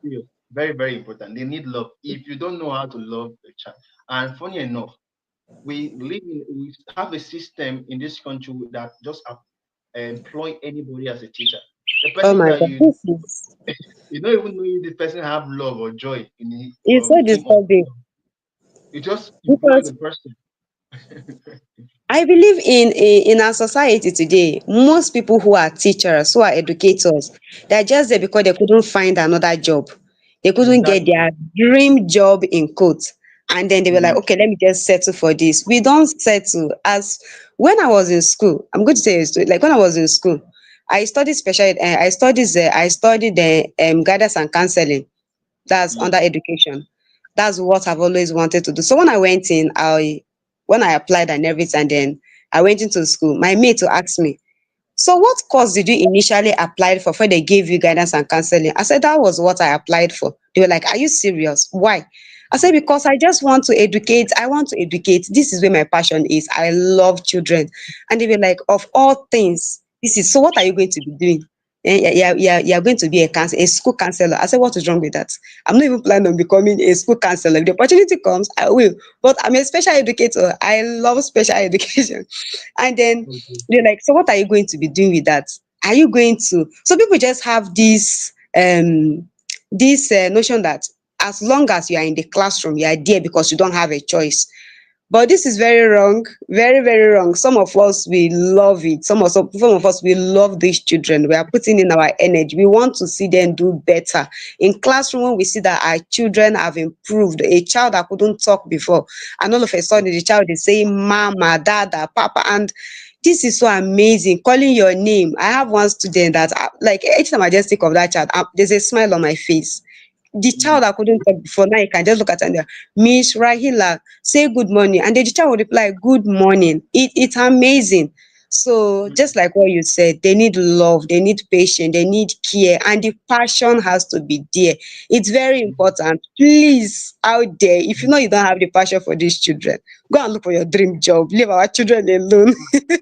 Serious. Very, very important. They need love. If you don't know how to love a child, and funny enough, we have a system in this country that just employ anybody as a teacher. The
Oh
person
my
that
God, this is
you don't even know if the person have love or joy
it's so
with him or
disturbing
you just employ
because
the person.
I believe in our society today, most people who are teachers, who are educators, they are just there because they couldn't find another job. They couldn't get
Exactly.
their dream job in quotes. And then they were like,
Mhm.
okay, let me just settle for this. We don't settle. As when I was in school, I'm going to say a story. Like when I was in school, I studied the guidance and counseling. That's
Mm,
under education. That's what I've always wanted to do. So when I went in, when I applied and everything, and then I went into school, my mate will ask me, so what course did you initially apply for before they gave you guidance and counseling? I said that was what I applied for. They were like, are you serious? Why? I said because I just want to educate. I want to educate. This is where my passion is. I love children. And they were like, of all things, this is so what are you going to be doing? You're going to be a school counselor. I said, what is wrong with that? I'm not even planning on becoming a school counselor. If the opportunity comes, I will. But I'm a special educator. I love special education. And then
okay.
they're like, so what are you going to be doing with that? Are you going to? So people just have this notion that as long as you are in the classroom, you are there because you don't have a choice. But this is very wrong, very, very wrong. Some of us we love it. Some of us we love these children. We are putting in our energy. We want to see them do better. In classroom, when we see that our children have improved, a child that couldn't talk before, and all of a sudden the child is saying mama, dada, papa, and this is so amazing. Calling your name. I have one student that like each time I just think of that child, there's a smile on my face. The child
Mm,
that couldn't talk before, now you can just look at her and Miss Rahila, say good morning. And then the child will reply, good morning. It's amazing. So
mm,
just like what you said, they need love, they need patience, they need care, and the passion has to be there. It's very
mm.
important. Please, out there, if you know you don't have the passion for these children, go and look for your dream job. Leave our children alone.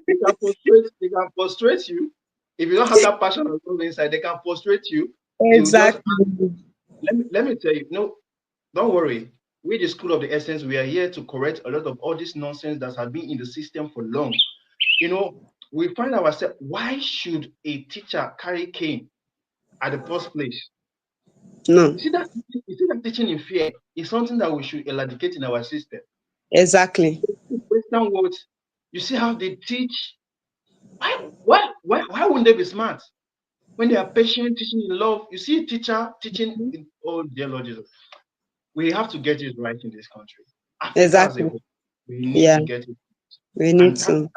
They can frustrate you if you don't have that passion or love inside. They can frustrate you. They will just
Exactly.
let me tell you. No, don't worry. We the school of the essence. We are here to correct a lot of all this nonsense that has been in the system for long. You know, we find ourselves. Why should a teacher carry cane at the first place?
No,
You see that teaching in fear is something that we should eradicate in our system.
exactly.
Western world, you see how they teach. Why wouldn't they be smart? When they are patient, teaching in love, you see a teacher teaching in, oh dear Lord Jesus. We have to get it right in this country. Africa as a
Exactly.
whole, we need
Yeah,
to get it.
we need
And that's
to.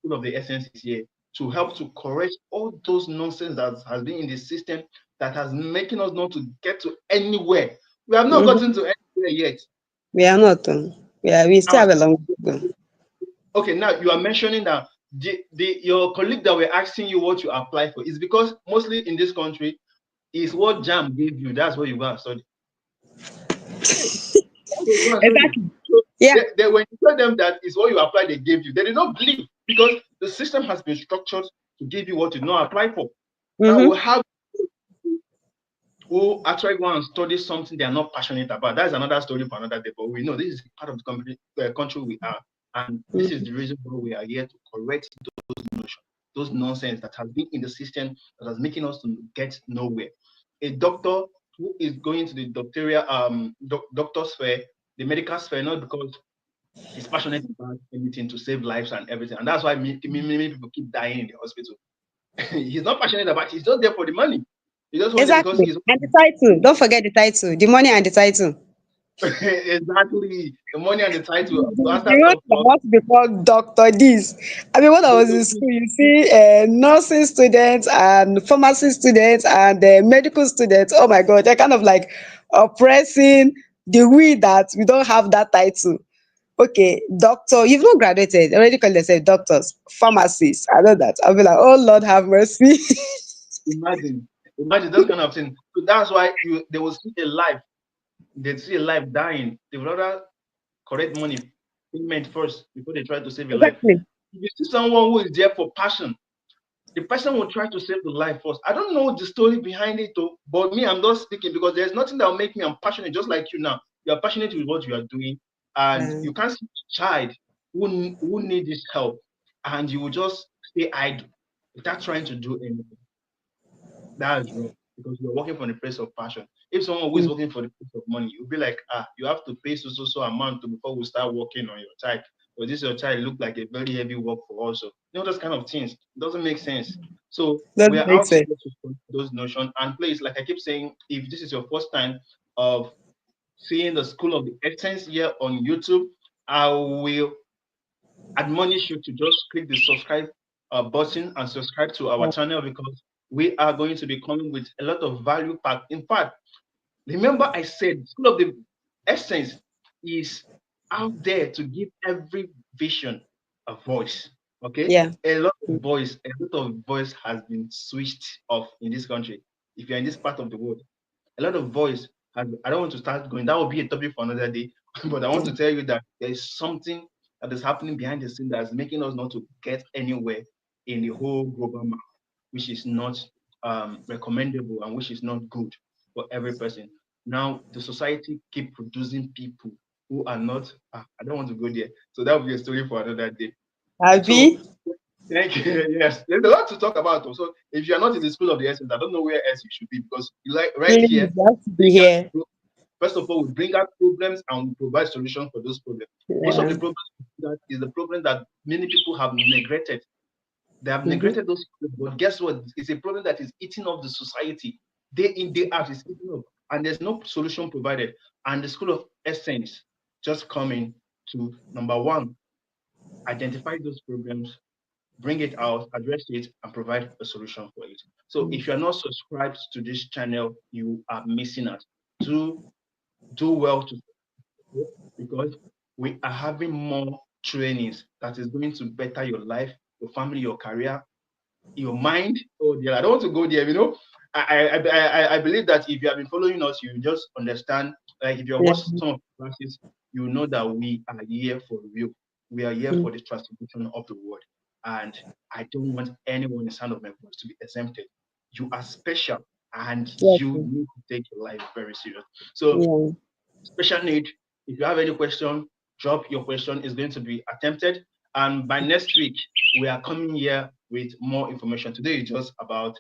full of the essence is here to help to correct all those nonsense that has been in the system that has making us not to get to anywhere. We have not
Mhm.
gotten to anywhere yet.
We are not. We still
Our
have a long way to go.
Okay, now you are mentioning that your colleague that were asking you what you apply for is because mostly in this country is what jam gave you. That's what you go and study. That's what you go and study.
Exactly.
So
Yeah.
when you tell them that is what you apply, they gave you. They did not believe because the system has been structured to give you what you not apply for. Now we
Mm-hmm.
have who actually go and study something they are not passionate about. That's another story for another day. But we know this is part of the country we are, and this is
Mm-hmm.
the reason why we are here to correct notions, those nonsense that has been in the system that has making us to get nowhere. A doctor who is going to the doctoral doctor sphere, the medical sphere, not because he's passionate about anything to save lives and everything, and that's why many people keep dying in the hospital. He's not passionate about it. He's just there for the money. He just wants it because
Exactly.
he's
And the title. Don't forget the title. The money and the title.
exactly the money and the title. Master
The one that
doctor,
wants to be called Doctor This. I mean, when I was in school, you see nursing students and pharmacy students and medical students. Oh my God, they're kind of like oppressing the we that we don't have that title. Okay, doctor, you've not graduated, already call yourself doctors, pharmacists. I know that. I'll be like, oh Lord, have mercy.
imagine those kind of things. So that's why they will see a life, they see a life dying. They would rather correct money payment first before they try to save a life.
Exactly.
If you see someone who is there for passion, the person will try to save the life first. I don't know the story behind it, though, but me, I'm not speaking because there's nothing that will make me. I'm passionate, just like you now. You are passionate with what you are doing, and
Yeah.
you can't see a child who need this help, and you will just stay idle without trying to do anything. That is wrong because you're working from the place of passion. If someone who is
Mm.
working for the place of money, you'll be like, you have to pay so amount before we start working on your child. Or this your child look like a very heavy work for also. Those kind of things. It doesn't make sense. So
That
we are
makes
out
sense.
here to put those notions. And please, like I keep saying, if this is your first time of seeing the School of the Essence here on YouTube, I will admonish you to just click the subscribe button and subscribe to our
Yeah.
channel because we are going to be coming with a lot of value pack. In fact, remember I said School of the Essence is out there to give every vision a voice. Okay,
Yeah. Mm.
a lot of voice has been switched off in this country. If you're in this part of the world, a lot of voice has. I don't want to start going. That will be a topic for another day. But I want
Yeah.
to tell you that there is something that is happening behind the scene that is making us not to get anywhere in the whole global map, which is not recommendable and which is not good for every person. Now the society keep producing people who are not. I don't want to go there. So that will be a story for another day. So
Abi?
thank you. Yes, there's a lot to talk about. So if you are not in the school of the essence, I don't know where else you should be because like right
Please,
here,
you have to be
bring out
here.
first of all we bring out problems and we provide solutions for those problems. Most of
Yeah.
the problems that is the problem that many people have neglected. They have
Mm-hmm.
neglected those problems, but guess what? It's a problem that is eating up the society. Day in, day out, it's eating up. And there's no solution provided. And the School of Essence just coming to number one, identify those problems, bring it out, address it, and provide a solution for it. So if you're not subscribed to this channel, you are missing out. Do do well to subscribe because we are having more trainings that is going to better your life, your family, your career, your mind. Oh dear, I don't want to go there. I believe that if you have been following us, you just understand. Like if you
Yeah.
watch some of the classes, you know that we are here for real. We are here
Mm.
for the transformation of the world, and I don't want anyone in the sound of my voice to be exempted. You are special, and
Yes.
you need to take your life very serious. So
Yeah.
special need. If you have any question, drop your question. It's going to be attempted. And by next week, we are coming here with more information. Today is just about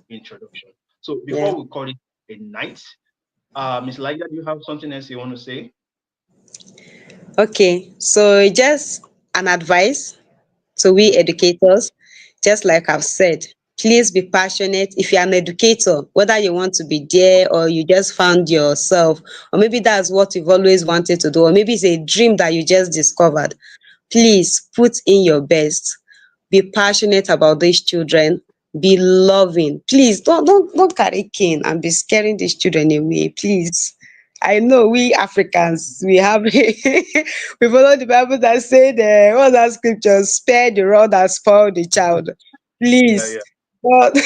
introduction. So
Yeah.
before we call it a night, Ms. Liga, do you have something else you want to say?
Okay. So just an advice to we
Mhm.
educators, just like I've said, please be passionate. If you're an educator, whether you want to be there or you just found yourself, or maybe that's what you've always wanted to do, or maybe it's a dream that you just discovered, please put in your best. Be passionate about these children. Be loving. Please don't carry cane and be scaring these children away. Please. I know we Africans, we have we follow the Bible that said, what's that scripture? Spare the rod that spoil the child.
Yeah,
Please.
yeah.
But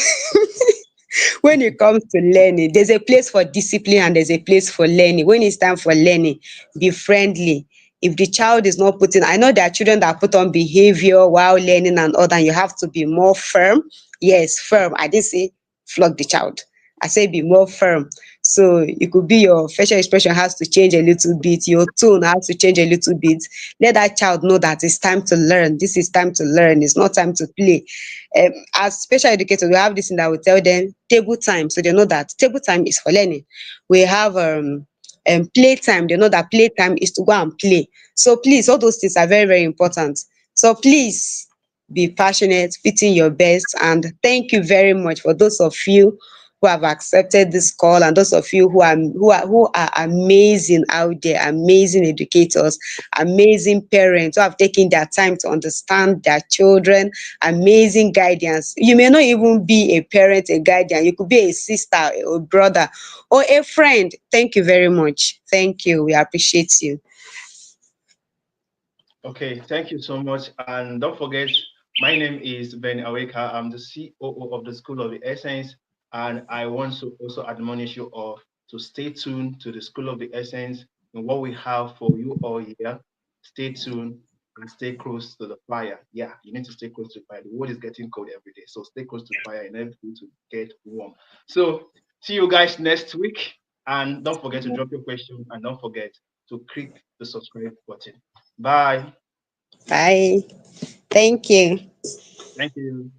when it comes to learning, there's a place for discipline and there's a place for learning. When it's time for learning, be friendly. If the child is not putting, I know there are children that put on behavior while learning and all that, you have to be more firm. Yes, firm. I didn't say flog the child. I say be more firm. So it could be your facial expression has to change a little bit, your tone has to change a little bit. Let that child know that it's time to learn. This is time to learn. It's not time to play. As special educators, we have this thing that we tell them table time, so they know that table time is for learning. We have play time. They know that play time is to go and play. So please, all those things are very, very important. So please be passionate, put in your best, and thank you very much for those of you who have accepted this call and those of you who are amazing out there, amazing educators, amazing parents who have taken their time to understand their children, amazing guidance. You may not even be a parent, a guardian, you could be a sister, a brother, or a friend. Thank you very much. Thank you. We appreciate you.
Okay, thank you so much. And don't forget, my name is Ben Aweka. I'm the COO of the School of the Essence. And I want to also admonish you all to stay tuned to the School of the Essence and what we have for you all here. Stay tuned. and stay close to the fire. Yeah, you need to stay close to the fire. The world is getting cold every day, so stay close to the fire in order for you to get warm. So see you guys next week, and don't forget to drop your question, and don't forget to click the subscribe button. Bye.
Bye. Thank you.
Thank you.